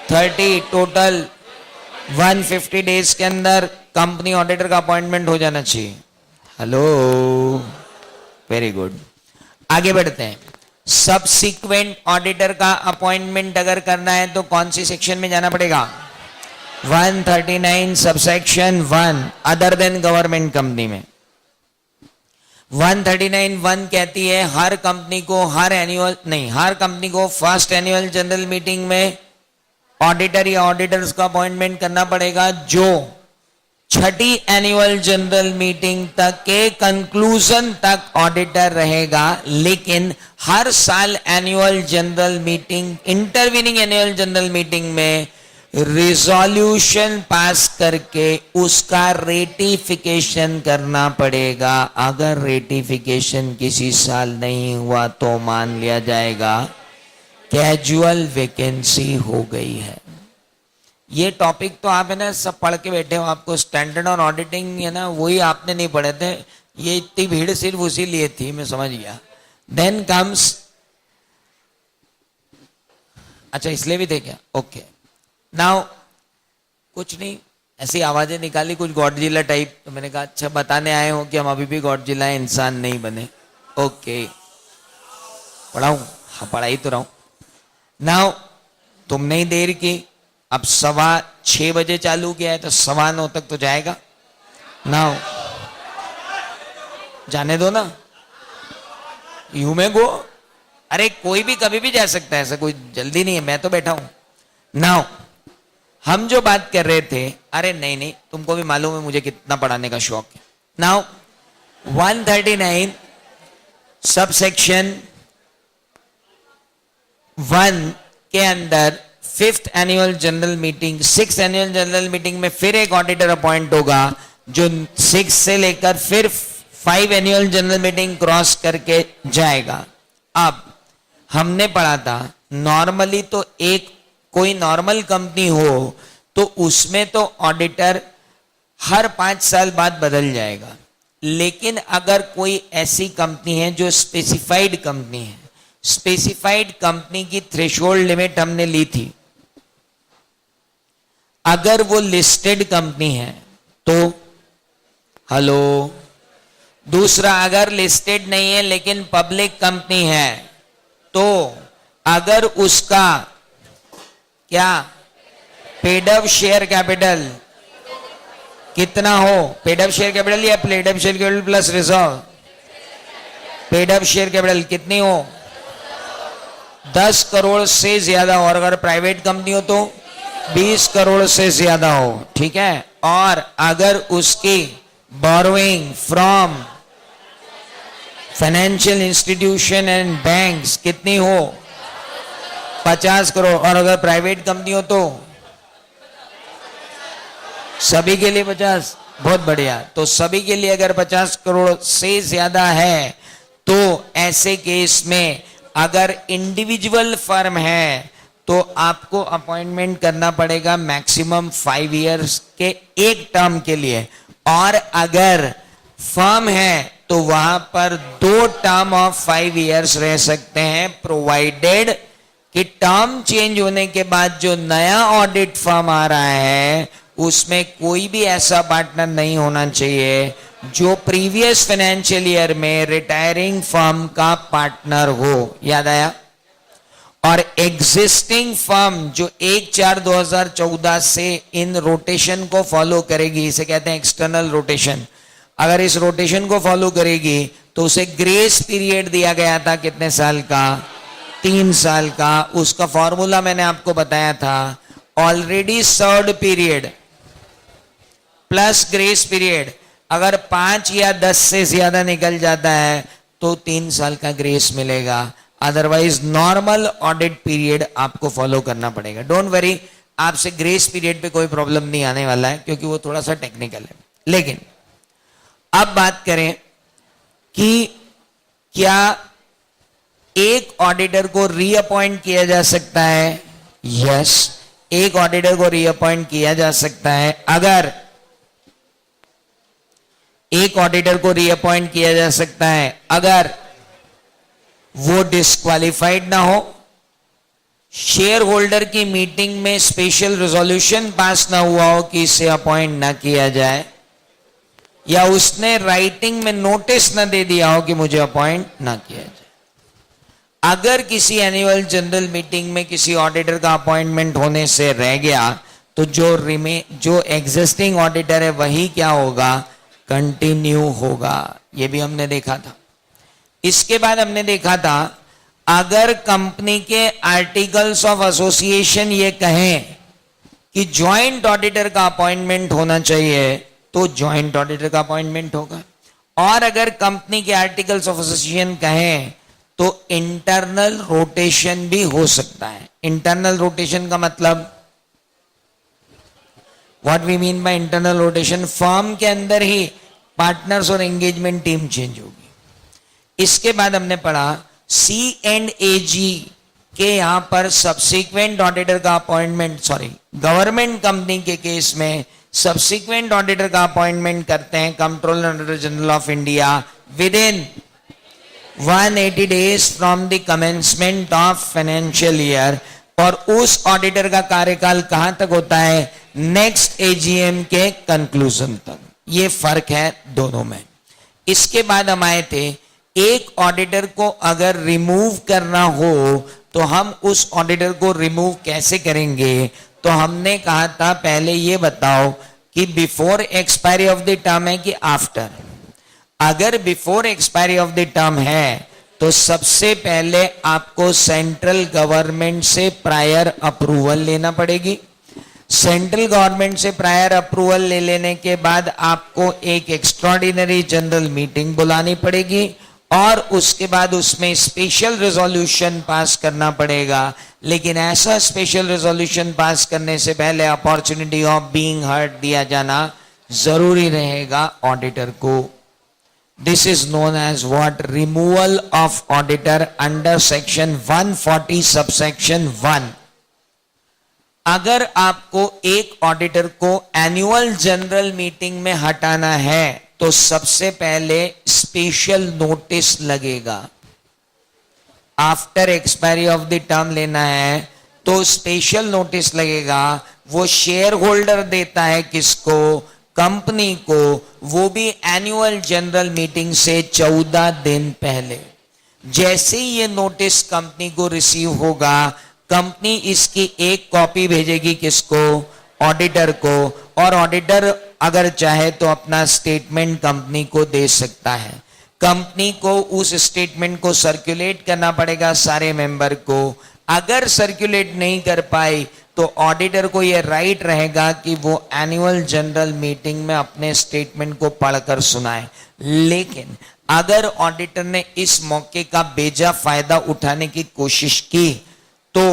30 total 150 days के अंदर कंपनी ऑडिटर का अपॉइंटमेंट हो जाना चाहिए। Hello, very good. आगे बढ़ते हैं। सबसीक्वेंट ऑडिटर का अपॉइंटमेंट अगर करना है तो कौन सी सेक्शन में जाना पड़ेगा? 139 subsection 1 other than government company में। 139(1) कहती है हर कंपनी को हर कंपनी को फर्स्ट एनुअल जनरल मीटिंग में ऑडिटर या ऑडिटर्स का अपॉइंटमेंट करना पड़ेगा जो छठी एनुअल जनरल मीटिंग तक के कंक्लूजन तक ऑडिटर रहेगा। लेकिन हर साल annual general meeting, intervening annual general meeting में रिजोल्यूशन पास करके उसका रेटिफिकेशन करना पड़ेगा। अगर रेटिफिकेशन किसी साल नहीं हुआ तो मान लिया जाएगा कैजुअल वैकेंसी हो गई है। ये टॉपिक तो आप है ना सब पढ़ के बैठे हो, आपको स्टैंडर्ड ऑन ऑडिटिंग है ना वही आपने नहीं पढ़े थे। ये इतनी भीड़ सिर्फ उसी लिए थी, मैं समझ गया। देन कम्स, अच्छा इसलिए भी थे क्या? ओके नाउ कुछ नहीं, ऐसी आवाजें निकाली कुछ गॉडजिला टाइप, तो मैंने कहा अच्छा बताने आए हो कि हम अभी भी गॉडजिला इंसान नहीं बने। ओके पढ़ाऊं? हाँ पढ़ाई तो रहा हूं। नाउ तुमने ही देर की, अब 6:15 बजे चालू किया है तो 9:15 तक तो जाएगा। नाउ जाने दो ना, यू में गो। अरे कोई भी कभी भी जा सकता है, ऐसा कोई जल्दी नहीं है, मैं तो बैठा हूं। नाउ हम जो बात कर रहे थे, अरे नहीं तुमको भी मालूम है मुझे कितना पढ़ाने का शौक है। नाउ 139 सबसेक्शन 1 के अंदर 5th annual general meeting, 6th annual general meeting में फिर एक ऑडिटर अपॉइंट होगा जो 6 से लेकर फिर 5 एनुअल जनरल मीटिंग क्रॉस करके जाएगा। अब हमने पढ़ा था नॉर्मली तो एक कोई नॉर्मल कंपनी हो तो उसमें तो ऑडिटर हर 5 साल बाद बदल जाएगा। लेकिन अगर कोई ऐसी कंपनी है जो स्पेसिफाइड कंपनी है, स्पेसिफाइड कंपनी की थ्रेशोल्ड लिमिट हमने ली थी, अगर वो लिस्टेड कंपनी है तो हेलो, दूसरा अगर लिस्टेड नहीं है लेकिन पब्लिक कंपनी है तो अगर उसका क्या पेड अप शेयर कैपिटल कितना हो, पेड अप शेयर कैपिटल या paid up share capital plus reserve, paid up share capital कितनी हो 10 करोड़ से ज्यादा, और अगर प्राइवेट कंपनी हो तो 20 करोड़ से ज्यादा हो, ठीक है। और अगर उसकी borrowing from financial institution and banks कितनी हो 50 करोड़, और अगर प्राइवेट कंपनी हो तो सभी के लिए 50, बहुत बढ़िया। तो सभी के लिए अगर 50 करोड़ से ज्यादा है तो ऐसे केस में अगर इंडिविजुअल फर्म है तो आपको अपॉइंटमेंट करना पड़ेगा मैक्सिमम 5 इयर्स के एक टर्म के लिए, और अगर फर्म है तो वहां पर 2 टर्म ऑफ 5 इयर्स रह सकते हैं, प्रोवाइडेड कि टर्म चेंज होने के बाद जो नया ऑडिट फर्म आ रहा है उसमें कोई भी ऐसा पार्टनर नहीं होना चाहिए जो प्रीवियस फाइनेंशियल ईयर में रिटायरिंग फर्म का पार्टनर हो। याद आया? और एग्जिस्टिंग फर्म जो 1/4/2014 से इन रोटेशन को फॉलो करेगी, इसे कहते हैं एक्सटर्नल रोटेशन, अगर इस रोटेशन को फॉलो करेगी तो उसे ग्रेस पीरियड दिया गया था कितने साल का? 3 साल का। उसका फॉर्मूला मैंने आपको बताया था, already served period plus grace period, अगर 5 या 10 से ज्यादा निकल जाता है तो 3 साल का ग्रेस मिलेगा, अदरवाइज नॉर्मल ऑडिट पीरियड आपको फॉलो करना पड़ेगा। डोंट वरी, आपसे ग्रेस पीरियड पे कोई प्रॉब्लम नहीं आने वाला है क्योंकि वो थोड़ा सा टेक्निकल है। लेकिन अब बात करें कि क्या एक ऑडिटर को रीअपॉइंट किया जा सकता है? यस, एक ऑडिटर को रीअपॉइंट किया जा सकता है। अगर एक ऑडिटर को रीअपॉइंट किया जा सकता है अगर वो डिस्क्वालिफाइड ना हो, शेयर होल्डर की मीटिंग में स्पेशल रेजोल्यूशन पास ना हुआ हो कि इसे अपॉइंट ना किया जाए, या उसने राइटिंग में नोटिस ना दे दिया हो कि मुझे अपॉइंट ना किया जाए। अगर किसी एनुअल जनरल मीटिंग में किसी ऑडिटर का अपॉइंटमेंट होने से रह गया तो जो एग्जिस्टिंग ऑडिटर है वही क्या होगा? कंटिन्यू होगा। यह भी हमने देखा था। इसके बाद हमने देखा था अगर कंपनी के आर्टिकल्स ऑफ एसोसिएशन ये कहें कि जॉइंट ऑडिटर का अपॉइंटमेंट होना चाहिए तो जॉइंट ऑडिटर का अपॉइंटमेंट होगा, और अगर कंपनी के आर्टिकल्स ऑफ एसोसिएशन कहें तो इंटरनल रोटेशन भी हो सकता है। इंटरनल रोटेशन का मतलब, what we mean by internal rotation, firm के अंदर ही पार्टनर्स और एंगेजमेंट टीम चेंज होगी। इसके बाद हमने पढ़ा C&AG के यहां पर सब्सिक्वेंट ऑडिटर का अपॉइंटमेंट, गवर्नमेंट कंपनी के केस में सब्सिक्वेंट ऑडिटर का अपॉइंटमेंट करते हैं controller general of India within 180 days from the commencement of financial year, और उस ऑडिटर का कार्यकाल कहां तक होता है? नेक्स्ट AGM के कंक्लूजन तक। ये फर्क है दोनों में। इसके बाद हम आए थे, एक ऑडिटर को अगर रिमूव करना हो तो हम उस ऑडिटर को रिमूव कैसे करेंगे? तो हमने कहा था पहले ये बताओ कि before expiry of the term है कि आफ्टर। अगर before expiry of the term है तो सबसे पहले आपको सेंट्रल गवर्नमेंट से प्रायर अप्रूवल लेना पड़ेगी। सेंट्रल गवर्नमेंट से प्रायर अप्रूवल ले लेने के बाद आपको एक एक्स्ट्राऑर्डिनरी जनरल मीटिंग बुलानी पड़ेगी और उसके बाद उसमें स्पेशल रेजोल्यूशन पास करना पड़ेगा। लेकिन ऐसा स्पेशल रेजोल्यूशन पास करने से पहले अपॉर्चुनिटी ऑफ बीइंग हर्ड दिया जाना जरूरी रहेगा ऑडिटर को। This is known as what? Removal of auditor under section 140 subsection 1। अगर आपको एक ऑडिटर को एनुअल जनरल मीटिंग में हटाना है तो सबसे पहले स्पेशल नोटिस लगेगा। After expiry of the term लेना है तो स्पेशल नोटिस लगेगा। वो शेयर होल्डर देता है किसको? कंपनी को, वो भी एनुअल जनरल मीटिंग से 14 दिन पहले। जैसे ही ये नोटिस कंपनी को रिसीव होगा, कंपनी इसकी एक कॉपी भेजेगी किसको? ऑडिटर को, और ऑडिटर अगर चाहे तो अपना स्टेटमेंट कंपनी को दे सकता है। कंपनी को उस स्टेटमेंट को सर्कुलेट करना पड़ेगा सारे मेंबर को। अगर सर्कुलेट नहीं कर पाई तो ऑडिटर को यह राइट रहेगा कि वो एनुअल जनरल मीटिंग में अपने स्टेटमेंट को पढ़कर सुनाए। लेकिन अगर ऑडिटर ने इस मौके का बेजा फायदा उठाने की कोशिश की तो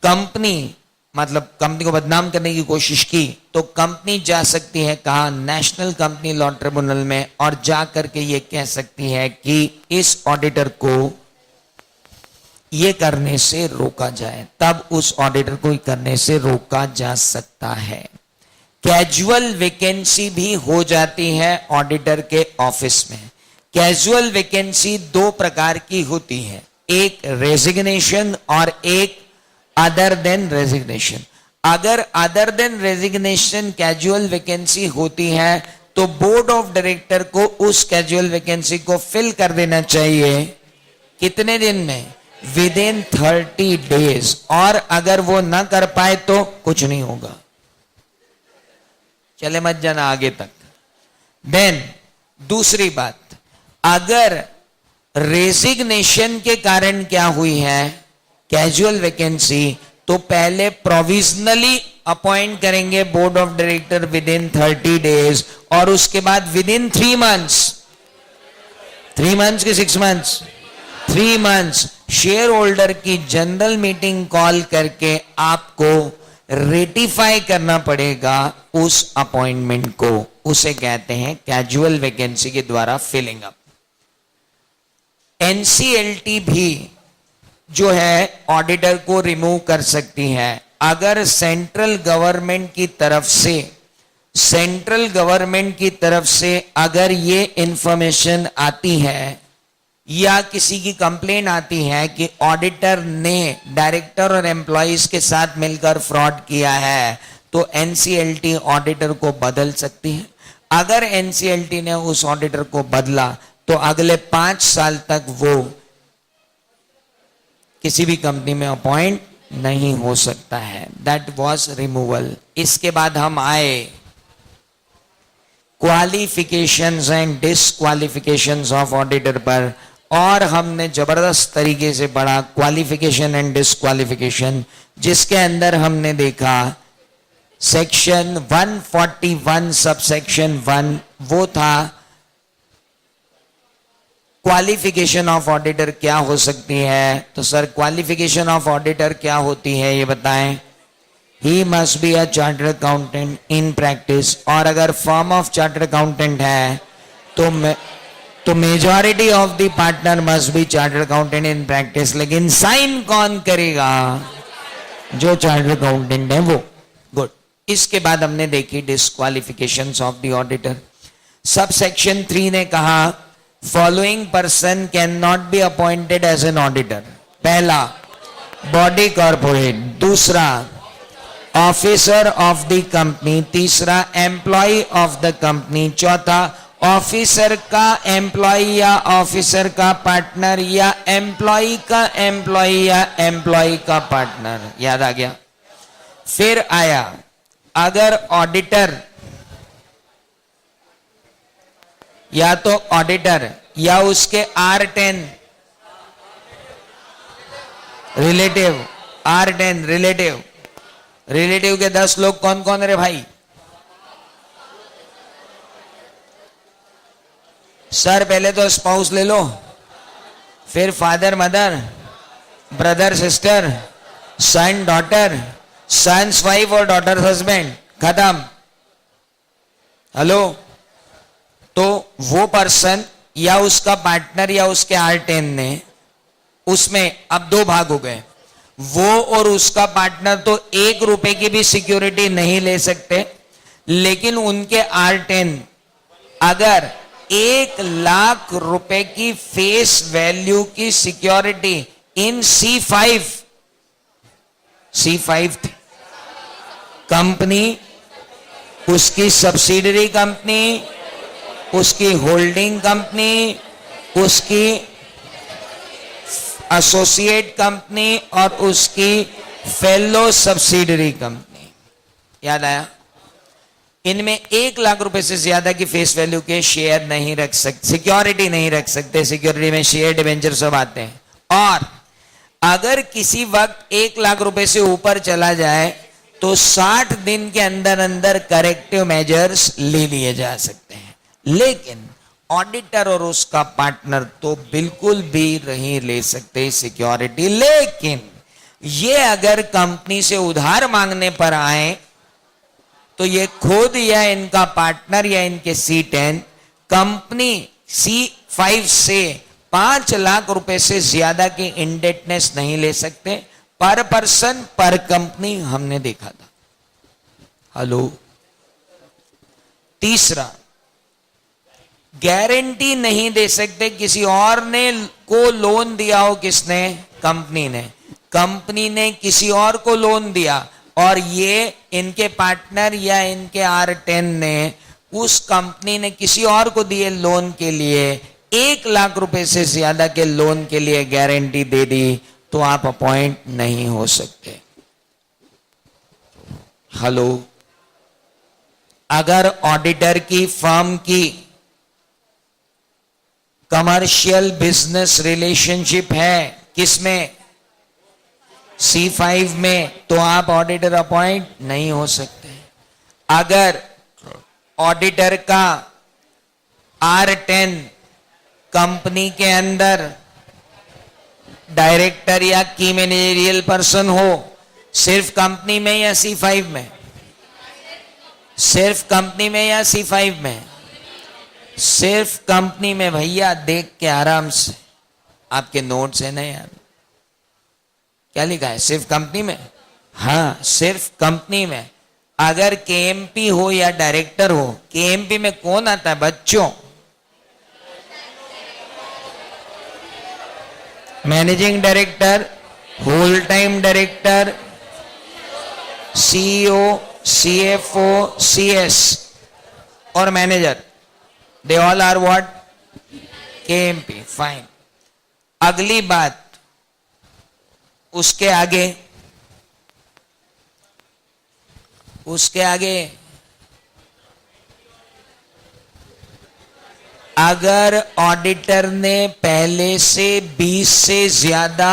कंपनी को बदनाम करने की कोशिश की तो कंपनी जा सकती है कहा? नेशनल कंपनी लॉ ट्रिब्यूनल में, और जा करके ये कह सकती है कि इस ऑडिटर को ये करने से रोका जाए। तब उस ऑडिटर को करने से रोका जा सकता है। कैजुअल वैकेंसी भी हो जाती है ऑडिटर के ऑफिस में। कैजुअल वैकेंसी 2 प्रकार की होती है, एक रेजिग्नेशन और एक अदर देन रेजिग्नेशन। अगर other than resignation casual vacancy होती है तो बोर्ड ऑफ डायरेक्टर को उस कैजुअल वैकेंसी को फिल कर देना चाहिए कितने दिन में? With in 30 days. और अगर वो ना कर पाए तो कुछ नहीं होगा। चले मत जाना आगे तक। देन दूसरी बात, अगर रेजिग्नेशन के कारण क्या हुई है कैजुअल वैकेंसी, तो पहले प्रोविजनली अपॉइंट करेंगे board of director with in 30 days और उसके बाद विद इन 3 मंथ्स, 3 मंथ्स के 6 मंथ्स, 3 मंथ्स शेयर होल्डर की जनरल मीटिंग कॉल करके आपको रेटिफाई करना पड़ेगा उस अपॉइंटमेंट को। उसे कहते हैं कैजुअल वैकेंसी के द्वारा फिलिंग अप। एनसीएलटी भी जो है ऑडिटर को रिमूव कर सकती है अगर सेंट्रल गवर्नमेंट की तरफ से अगर ये इंफॉर्मेशन आती है या किसी की कंप्लेन आती है कि ऑडिटर ने डायरेक्टर और एम्प्लॉइज के साथ मिलकर फ्रॉड किया है, तो एनसीएलटी ऑडिटर को बदल सकती है। अगर एनसीएलटी ने उस ऑडिटर को बदला तो अगले 5 साल तक वो किसी भी कंपनी में अपॉइंट नहीं हो सकता है। That was removal. इसके बाद हम आए qualifications and disqualifications of auditor पर, और हमने जबरदस्त तरीके से पढ़ा क्वालिफिकेशन एंड डिसक्वालिफिकेशन, जिसके अंदर हमने देखा सेक्शन 141 सबसेक्शन 1 वो था क्वालिफिकेशन ऑफ ऑडिटर क्या हो सकती है। तो सर क्वालिफिकेशन ऑफ ऑडिटर क्या होती है ये बताएं। He must be a chartered accountant in practice, और अगर फर्म ऑफ चार्टर्ड अकाउंटेंट है तो majority of the partner must be chartered accountant in practice. लेकिन साइन कौन करेगा? जो चार्टर्ड अकाउंटेंट है वो। गुड। इसके बाद हमने देखी disqualifications of the auditor. Sub section 3 ने कहा following person can not be appointed as an auditor. पहला बॉडी कॉर्पोरेट, दूसरा ऑफिसर ऑफ द कंपनी, तीसरा एम्प्लॉय ऑफ द कंपनी, चौथा ऑफिसर का एम्प्लॉय या ऑफिसर का पार्टनर या एम्प्लॉय का एम्प्लॉय या एम्प्लॉय का पार्टनर। याद आ गया? फिर आया अगर ऑडिटर या तो ऑडिटर या उसके R10 रिलेटिव, R10 रिलेटिव के 10 लोग कौन कौन रे भाई? सर पहले तो स्पाउस ले लो, फिर father mother, brother sister, son daughter, son's wife और डॉटर हस्बैंड, खत्म। हेलो? तो वो पर्सन या उसका पार्टनर या उसके R10 ने, उसमें अब 2 भाग हो गए। वो और उसका पार्टनर तो 1 रुपए की भी सिक्योरिटी नहीं ले सकते, लेकिन उनके R10 अगर 1 लाख रुपए की फेस वैल्यू की सिक्योरिटी इन C5 थी, कंपनी, उसकी सब्सिडरी कंपनी, उसकी होल्डिंग कंपनी, उसकी एसोसिएट कंपनी और उसकी फेलो सब्सिडरी कंपनी। याद आया? इनमें 1 लाख रुपए से ज्यादा की फेस वैल्यू के शेयर नहीं रख सकते, सिक्योरिटी नहीं रख सकते। सिक्योरिटी में शेयर डिबेंचर सब आते हैं। और अगर किसी वक्त 1 लाख रुपए से ऊपर चला जाए तो 60 दिन के अंदर अंदर करेक्टिव मेजर्स ले लिए जा सकते हैं। लेकिन ऑडिटर और उसका पार्टनर तो बिल्कुल भी नहीं ले सकते सिक्योरिटी। लेकिन ये अगर कंपनी से उधार मांगने पर आए तो ये खुद या इनका पार्टनर या इनके C10 कंपनी C5 से 5 लाख रुपए से ज्यादा की इंडेटनेस नहीं ले सकते। पर पर्सन पर कंपनी हमने देखा था। हेलो? तीसरा, गारंटी नहीं दे सकते किसी और ने को लोन दिया हो। किसने? कंपनी ने। कंपनी ने किसी और को लोन दिया और ये इनके पार्टनर या इनके R10 ने उस कंपनी ने किसी और को दिए लोन के लिए 1 लाख रुपए से ज्यादा के लोन के लिए गारंटी दे दी, तो आप अपॉइंट नहीं हो सकते। हेलो, अगर ऑडिटर की फर्म की कमर्शियल बिजनेस रिलेशनशिप है किसमें, C5 में, तो आप ऑडिटर अपॉइंट नहीं हो सकते। अगर ऑडिटर का R10 कंपनी के अंदर डायरेक्टर या की मैनेजरियल पर्सन हो, सिर्फ कंपनी में या C5 में, सिर्फ कंपनी में या C5 में, सिर्फ कंपनी में। भैया देख के आराम से, आपके नोट्स है ना यार, क्या लिखा है, सिर्फ कंपनी में, हाँ सिर्फ कंपनी में। अगर KMP हो या डायरेक्टर हो, KMP में कौन आता है बच्चों, managing director, whole time director, CEO, CFO, CS और manager, they all are what, KMP। Fine. अगली बात, उसके आगे अगर ऑडिटर ने पहले से 20 से ज्यादा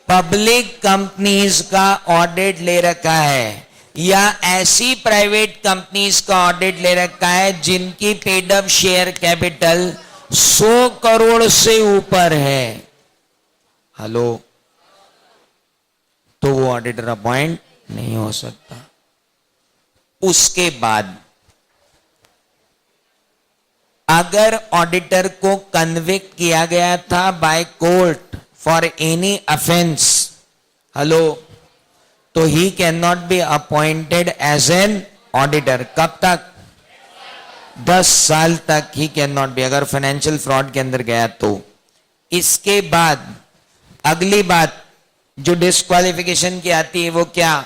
पब्लिक कंपनीज का ऑडिट ले रखा है या ऐसी प्राइवेट कंपनीज का ऑडिट ले रखा है जिनकी paid up share capital 100 crore से ऊपर है, हेलो, तो वो ऑडिटर अपॉइंट नहीं हो सकता। उसके बाद अगर ऑडिटर को कन्विक्ट किया गया था by court for any offence, hello, तो he can not be appointed as an auditor. कब तक, 10 साल तक ही कैन नॉट बी, अगर फाइनेंशियल फ्रॉड के अंदर गया तो। इसके बाद अगली बात जो डिस्क्वालिफिकेशन की आती है वो क्या,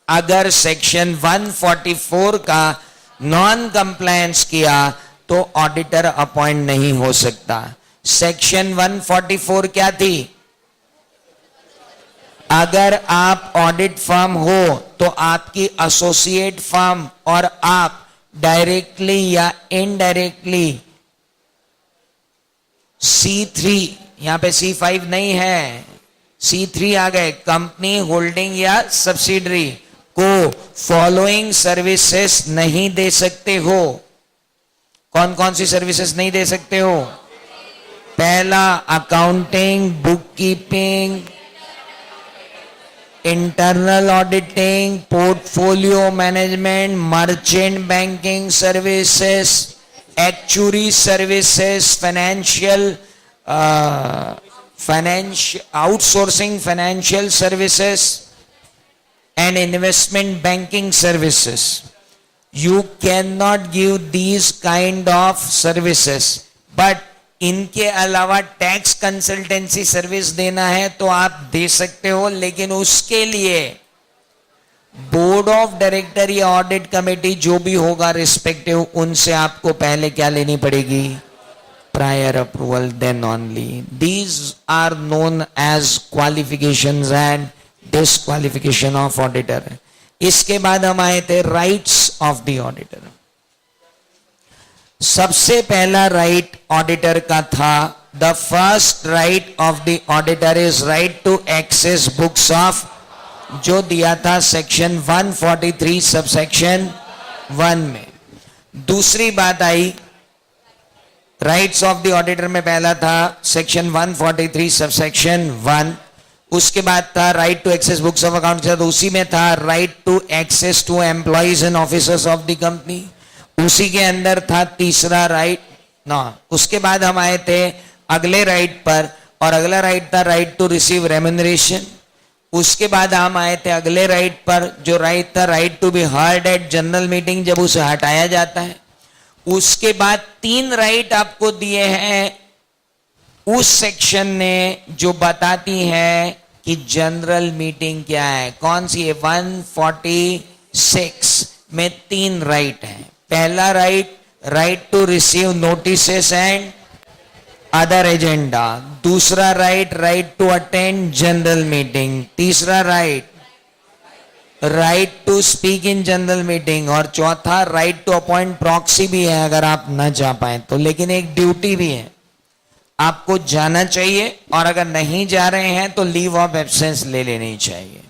अगर सेक्शन 144 का नॉन कंप्लायंस किया तो ऑडिटर अपॉइंट नहीं हो सकता। सेक्शन 144 क्या थी, अगर आप ऑडिट फर्म हो तो आपकी एसोसिएट फर्म और आप डायरेक्टली या इनडायरेक्टली C3, यहां पे C5 नहीं है, C3 आ गए, कंपनी होल्डिंग या सब्सिडरी को फॉलोइंग सर्विसेज नहीं दे सकते हो। कौन कौन सी सर्विसेज नहीं दे सकते हो, पहला accounting, book keeping, internal auditing, portfolio management, merchant banking services, actuary services, outsourcing financial services and investment banking services. You cannot give these kind of services, but इनके अलावा टैक्स कंसल्टेंसी सर्विस देना है तो आप दे सकते हो, लेकिन उसके लिए बोर्ड ऑफ डायरेक्टर या ऑडिट कमेटी जो भी होगा रिस्पेक्टिव, उनसे आपको पहले क्या लेनी पड़ेगी, prior approval, then only. These are known as qualifications and disqualification of auditor. इसके बाद हम आए थे राइट्स ऑफ द ऑडिटर। सबसे पहला राइट ऑडिटर का था, the first right of the auditor is right to access books of, जो दिया था सेक्शन 143 सबसेक्शन 1 में। दूसरी बात आई, राइट्स ऑफ द ऑडिटर में पहला था सेक्शन 143 सबसेक्शन 1, उसके बाद था right to access books of account, उसी में था right to access to employees and officers of the company, उसी के अंदर था तीसरा राइट ना। उसके बाद हम आए थे अगले राइट पर, और अगला राइट था राइट टू रिसीव रेम्यूनरेशन। उसके बाद हम आए थे अगले राइट पर, जो राइट था right to be heard at general meeting, जब उसे हटाया जाता है। उसके बाद 3 राइट आपको दिए हैं उस सेक्शन ने जो बताती है कि जनरल मीटिंग क्या है, कौन सी है, 146 में 3 राइट है। पहला right, right to receive notices and other agenda. दूसरा right, right to attend general meeting. तीसरा right, right to speak in general meeting. और चौथा राइट टू अपॉइंट प्रॉक्सी भी है अगर आप ना जा पाए तो, लेकिन एक ड्यूटी भी है, आपको जाना चाहिए, और अगर नहीं जा रहे हैं तो लीव ऑफ एब्सेंस ले लेनी चाहिए।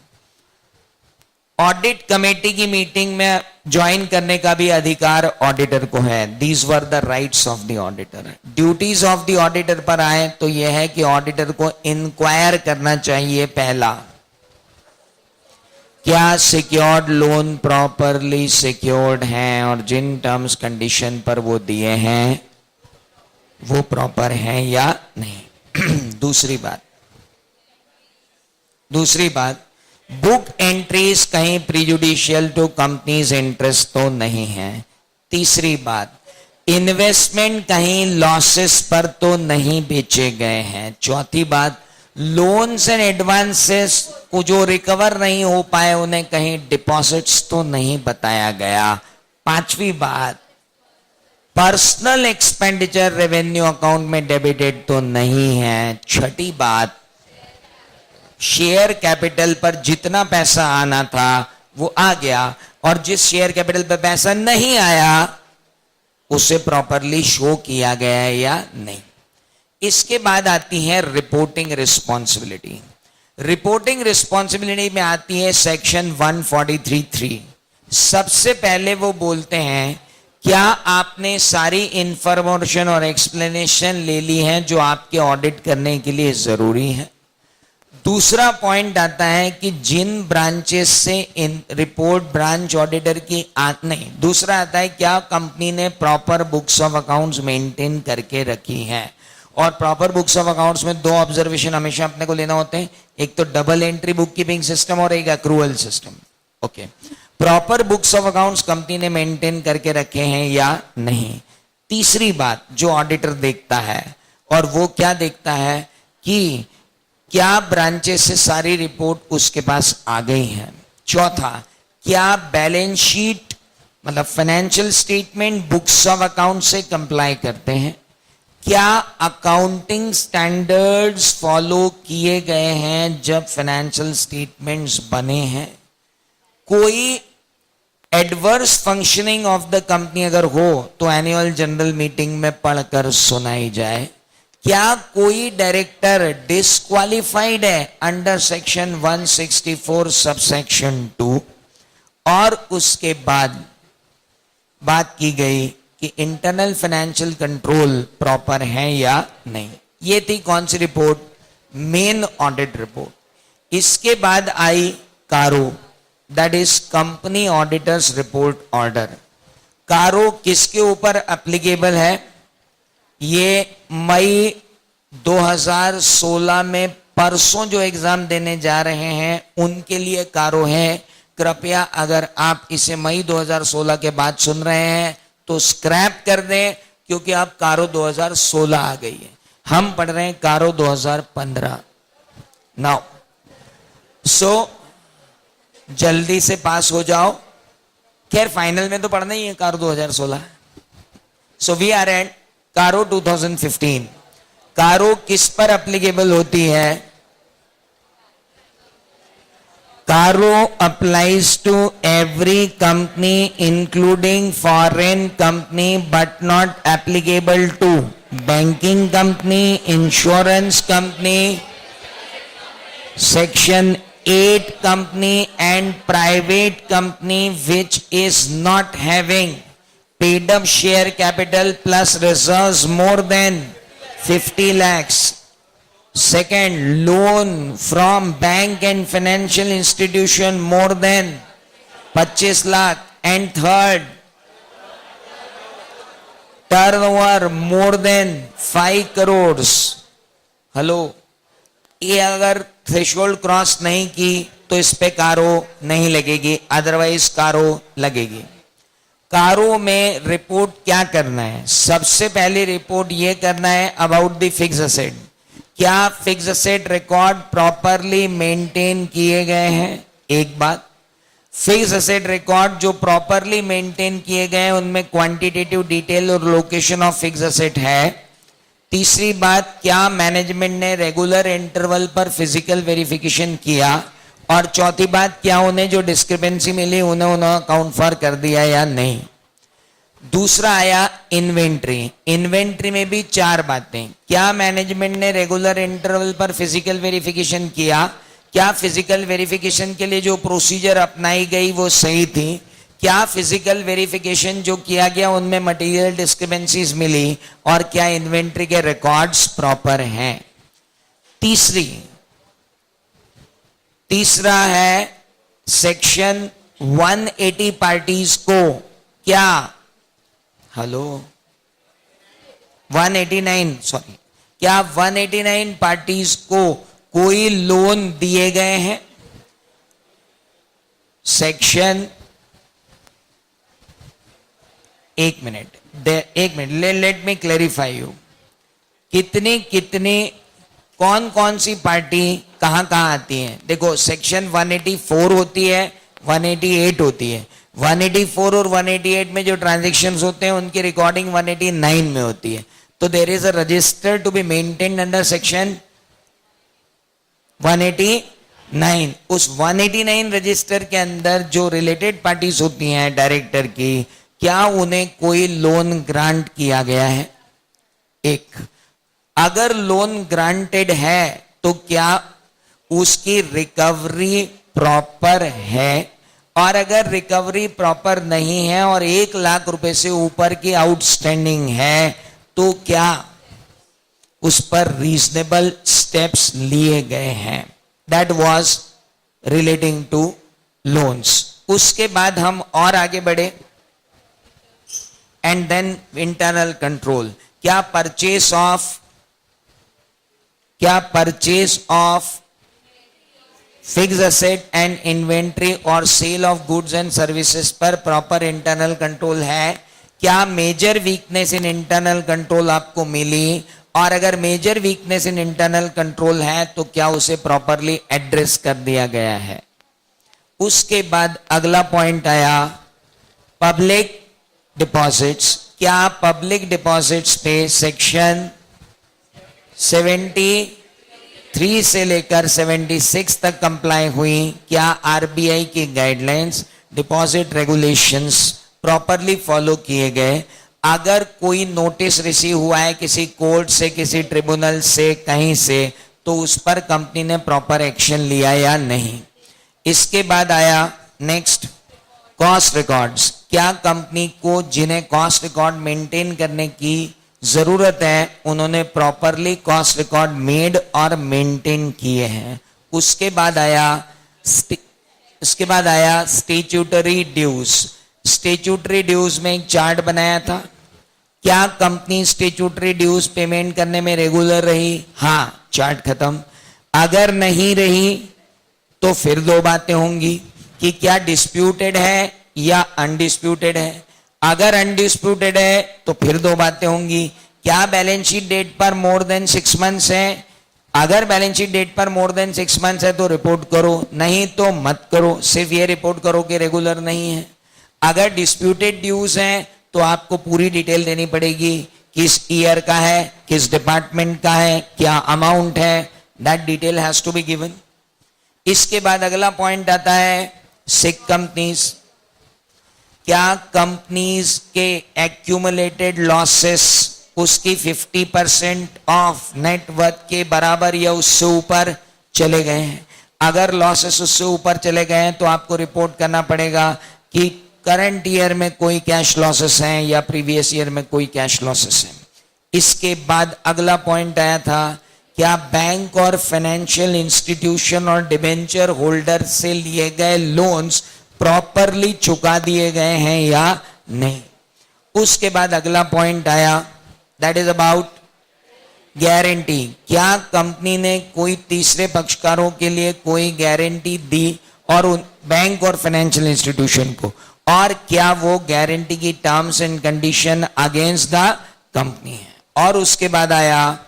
ऑडिट कमेटी की मीटिंग में ज्वाइन करने का भी अधिकार ऑडिटर को है। These were the rights of the auditor. Duties of the auditor पर आए तो यह है कि ऑडिटर को इंक्वायर करना चाहिए। पहला, क्या सिक्योर्ड लोन प्रॉपरली सिक्योर्ड हैं और जिन टर्म्स कंडीशन पर वो दिए हैं वो प्रॉपर हैं या नहीं। दूसरी बात, बुक एंट्रीज कहीं प्रीजुडिशियल टू कंपनीज इंटरेस्ट तो नहीं है। तीसरी बात, इन्वेस्टमेंट कहीं लॉसेस पर तो नहीं बेचे गए हैं। चौथी बात, लोन्स एंड एडवांसेस को जो रिकवर नहीं हो पाए उन्हें कहीं डिपॉजिट्स तो नहीं बताया गया। पांचवी बात, पर्सनल एक्सपेंडिचर रेवेन्यू अकाउंट में डेबिटेड तो नहीं है। छठी बात, शेयर कैपिटल पर जितना पैसा आना था वो आ गया, और जिस शेयर कैपिटल पर पैसा नहीं आया उसे प्रॉपरली शो किया गया है या नहीं। इसके बाद आती है रिपोर्टिंग रिस्पॉन्सिबिलिटी। रिपोर्टिंग रिस्पॉन्सिबिलिटी में आती है सेक्शन 143(3). सबसे पहले वो बोलते हैं, क्या आपने सारी इंफॉर्मेशन और एक्सप्लेनेशन ले ली है जो आपके ऑडिट करने के लिए जरूरी है। दूसरा पॉइंट आता है कि जिन ब्रांचेस से इन रिपोर्ट ब्रांच ऑडिटर की नहीं, दूसरा आता है क्या कंपनी ने proper books of accounts maintain करके रखी है। और प्रॉपर बुक्स ऑफ अकाउंट्स में 2 ऑब्जर्वेशन हमेशा अपने को लेना होते हैं, एक तो double entry book keeping system और एक accrual system. Okay, proper books of accounts company ने मेंटेन करके रखे हैं या नहीं। तीसरी बात जो ऑडिटर देखता है, और वो क्या देखता है कि क्या ब्रांचेस से सारी रिपोर्ट उसके पास आ गई है। चौथा, क्या बैलेंस शीट मतलब financial statement books of account से कंप्लाई करते हैं। क्या अकाउंटिंग स्टैंडर्ड्स फॉलो किए गए हैं जब फाइनेंशियल स्टेटमेंट्स बने हैं। कोई adverse functioning of the company अगर हो तो एनुअल जनरल मीटिंग में पढ़कर सुनाई जाए। क्या कोई डायरेक्टर डिस्क्वालिफाइड है अंडर सेक्शन 164 सबसेक्शन 2। और उसके बाद बात की गई कि इंटरनल फाइनेंशियल कंट्रोल प्रॉपर है या नहीं। ये थी कौन सी रिपोर्ट, मेन ऑडिट रिपोर्ट। इसके बाद आई कारो, that is company auditors report order. कारो किसके ऊपर एप्लीकेबल है, ये मई 2016 में परसों जो एग्जाम देने जा रहे हैं उनके लिए कारो है। कृपया अगर आप इसे मई 2016 के बाद सुन रहे हैं तो स्क्रैप कर दें, क्योंकि अब कारो 2016 आ गई है, हम पढ़ रहे हैं कारो 2015 नाउ। सो जल्दी से पास हो जाओ। खैर फाइनल में तो पढ़ना ही है कारो 2016। सो वी आर एट कारो 2015। कारो किस पर एप्लीकेबल होती है, Caro applies to every company including foreign company but not applicable to banking company, insurance company, section 8 company and private company which is not having paid up share capital plus reserves more than 50 lakhs. Second, loan from bank and financial institution more than 25 lakh. And third, turnover more than 5 crores. Hello, ये अगर threshold cross नहीं की तो इस पे कारो नहीं लगेगी, अदरवाइज कारो लगेगी। कारो में रिपोर्ट क्या करना है, सबसे पहले रिपोर्ट ये करना है अबाउट द फिक्स असेट। क्या fix asset record properly maintain किए गए हैं? एक बात, फिक्स असेट रिकॉर्ड जो प्रॉपरली मेंटेन किए गए हैं उनमें क्वांटिटेटिव डिटेल और लोकेशन ऑफ फिक्स असेट है। तीसरी बात, क्या मैनेजमेंट ने रेगुलर इंटरवल पर फिजिकल वेरिफिकेशन किया? और चौथी बात, क्या उन्हें जो डिस्क्रिपेंसी मिली उन्हें अकाउंट फॉर कर दिया या नहीं? दूसरा आया इन्वेंट्री। इन्वेंट्री में भी चार बातें, क्या मैनेजमेंट ने रेगुलर इंटरवल पर फिजिकल वेरिफिकेशन किया? क्या फिजिकल वेरिफिकेशन के लिए जो प्रोसीजर अपनाई गई वो सही थी? क्या फिजिकल वेरिफिकेशन जो किया गया उनमें मटेरियल डिस्क्रिपेंसीज मिली? और क्या इन्वेंट्री के रिकॉर्ड्स प्रॉपर हैं? तीसरा है सेक्शन 180 पार्टीज को क्या 189 सॉरी, क्या 189 पार्टीज को कोई लोन दिए गए हैं? सेक्शन एक minute let me clarify you. कितनी कौन कौन सी पार्टी कहां कहां आती है? देखो, सेक्शन 184 होती है, 188 होती है। 184 और 188 में जो ट्रांजैक्शंस होते हैं उनकी रिकॉर्डिंग 189 में होती है। तो there is a register to be maintained under section 189। उस 189 रजिस्टर के अंदर जो रिलेटेड पार्टीज होती हैं डायरेक्टर की, क्या उन्हें कोई लोन ग्रांट किया गया है? एक, अगर लोन ग्रांटेड है तो क्या उसकी रिकवरी प्रॉपर है? और अगर रिकवरी प्रॉपर नहीं है और 1 लाख रुपए से ऊपर की आउटस्टैंडिंग है तो क्या उस पर रीजनेबल स्टेप्स लिए गए हैं? That was relating to loans. उसके बाद हम और आगे बढ़े एंड देन इंटरनल कंट्रोल। क्या purchase of fix asset and inventory और sale of goods and services पर प्रॉपर इंटरनल कंट्रोल है? क्या major weakness in internal control आपको मिली? और अगर major weakness in internal control है तो क्या उसे प्रॉपरली एड्रेस कर दिया गया है? उसके बाद अगला पॉइंट आया पब्लिक डिपॉजिट्स। क्या पब्लिक डिपॉजिट्स पे सेक्शन 73 से लेकर 76 तक कंप्लाई हुई? क्या आरबीआई की guidelines, deposit regulations properly follow किए गए? अगर कोई नोटिस रिसीव हुआ है किसी कोर्ट से, किसी ट्रिब्यूनल से, कहीं से, तो उस पर कंपनी ने प्रॉपर एक्शन लिया या नहीं? इसके बाद आया नेक्स्ट कॉस्ट रिकॉर्ड्स। क्या कंपनी को जिन्हें कॉस्ट रिकॉर्ड मेंटेन करने की जरूरत है उन्होंने प्रॉपरली कॉस्ट रिकॉर्ड मेड और मेंटेन किए हैं? उसके बाद आया स्टैट्यूटरी ड्यूज। स्टैट्यूटरी ड्यूज में एक चार्ट बनाया था। क्या कंपनी स्टैट्यूटरी ड्यूज पेमेंट करने में रेगुलर रही? हाँ, चार्ट खत्म। अगर नहीं रही तो फिर दो बातें होंगी कि क्या डिस्प्यूटेड है या अनडिस्प्यूटेड है। अगर अनडिस्प्यूटेड है तो फिर दो बातें होंगी, क्या बैलेंस शीट डेट पर मोर देन 6 मंथ्स है? अगर बैलेंस शीट डेट पर मोर देन 6 मंथ्स है तो रिपोर्ट करो, नहीं तो मत करो, सिर्फ ये रिपोर्ट करो कि रेगुलर नहीं है। अगर डिस्प्यूटेड ड्यूज है तो आपको पूरी डिटेल देनी पड़ेगी, किस ईयर का है, किस डिपार्टमेंट का है, क्या अमाउंट है, that detail has to be given. इसके बाद अगला पॉइंट आता है सिक कंपनीज। क्या कंपनीज के एक्यूमुलेटेड लॉसेस उसकी 50% ऑफ नेटवर्थ के बराबर या उससे ऊपर चले गए हैं? अगर लॉसेस उससे ऊपर चले गए हैं तो आपको रिपोर्ट करना पड़ेगा कि करंट ईयर में कोई कैश लॉसेस हैं या प्रीवियस ईयर में कोई कैश लॉसेस हैं। इसके बाद अगला पॉइंट आया था, क्या बैंक और फाइनेंशियल इंस्टीट्यूशन और डिबेंचर होल्डर से लिए गए लोन्स प्रॉपरली चुका दिए गए हैं या नहीं? उसके बाद अगला पॉइंट आया, दैट इज अबाउट गारंटी। क्या कंपनी ने कोई तीसरे पक्षकारों के लिए कोई गारंटी दी और बैंक और फाइनेंशियल इंस्टीट्यूशन को, और क्या वो गारंटी की terms and condition against the company है? और उसके बाद आया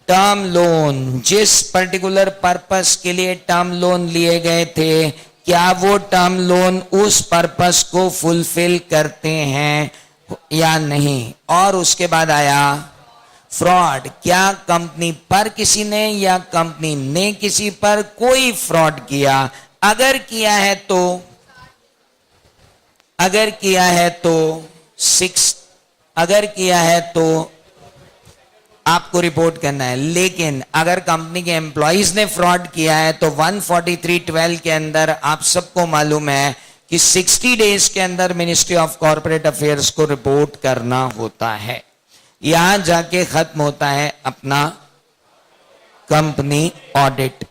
टर्म लोन, जिस पर्टिकुलर पर्पस के लिए टर्म लोन लिए गए थे, क्या वो टर्म लोन उस पर्पस को फुलफिल करते हैं या नहीं। और उसके बाद आया फ्रॉड, क्या कंपनी पर किसी ने या कंपनी ने किसी पर कोई फ्रॉड किया, अगर किया है तो आपको रिपोर्ट करना है। लेकिन अगर कंपनी के एम्प्लॉइज ने फ्रॉड किया है तो 143(12) के अंदर आप सबको मालूम है कि 60 डेज के अंदर मिनिस्ट्री ऑफ कॉर्पोरेट अफेयर्स को रिपोर्ट करना होता है। यहां जाके खत्म होता है अपना कंपनी ऑडिट।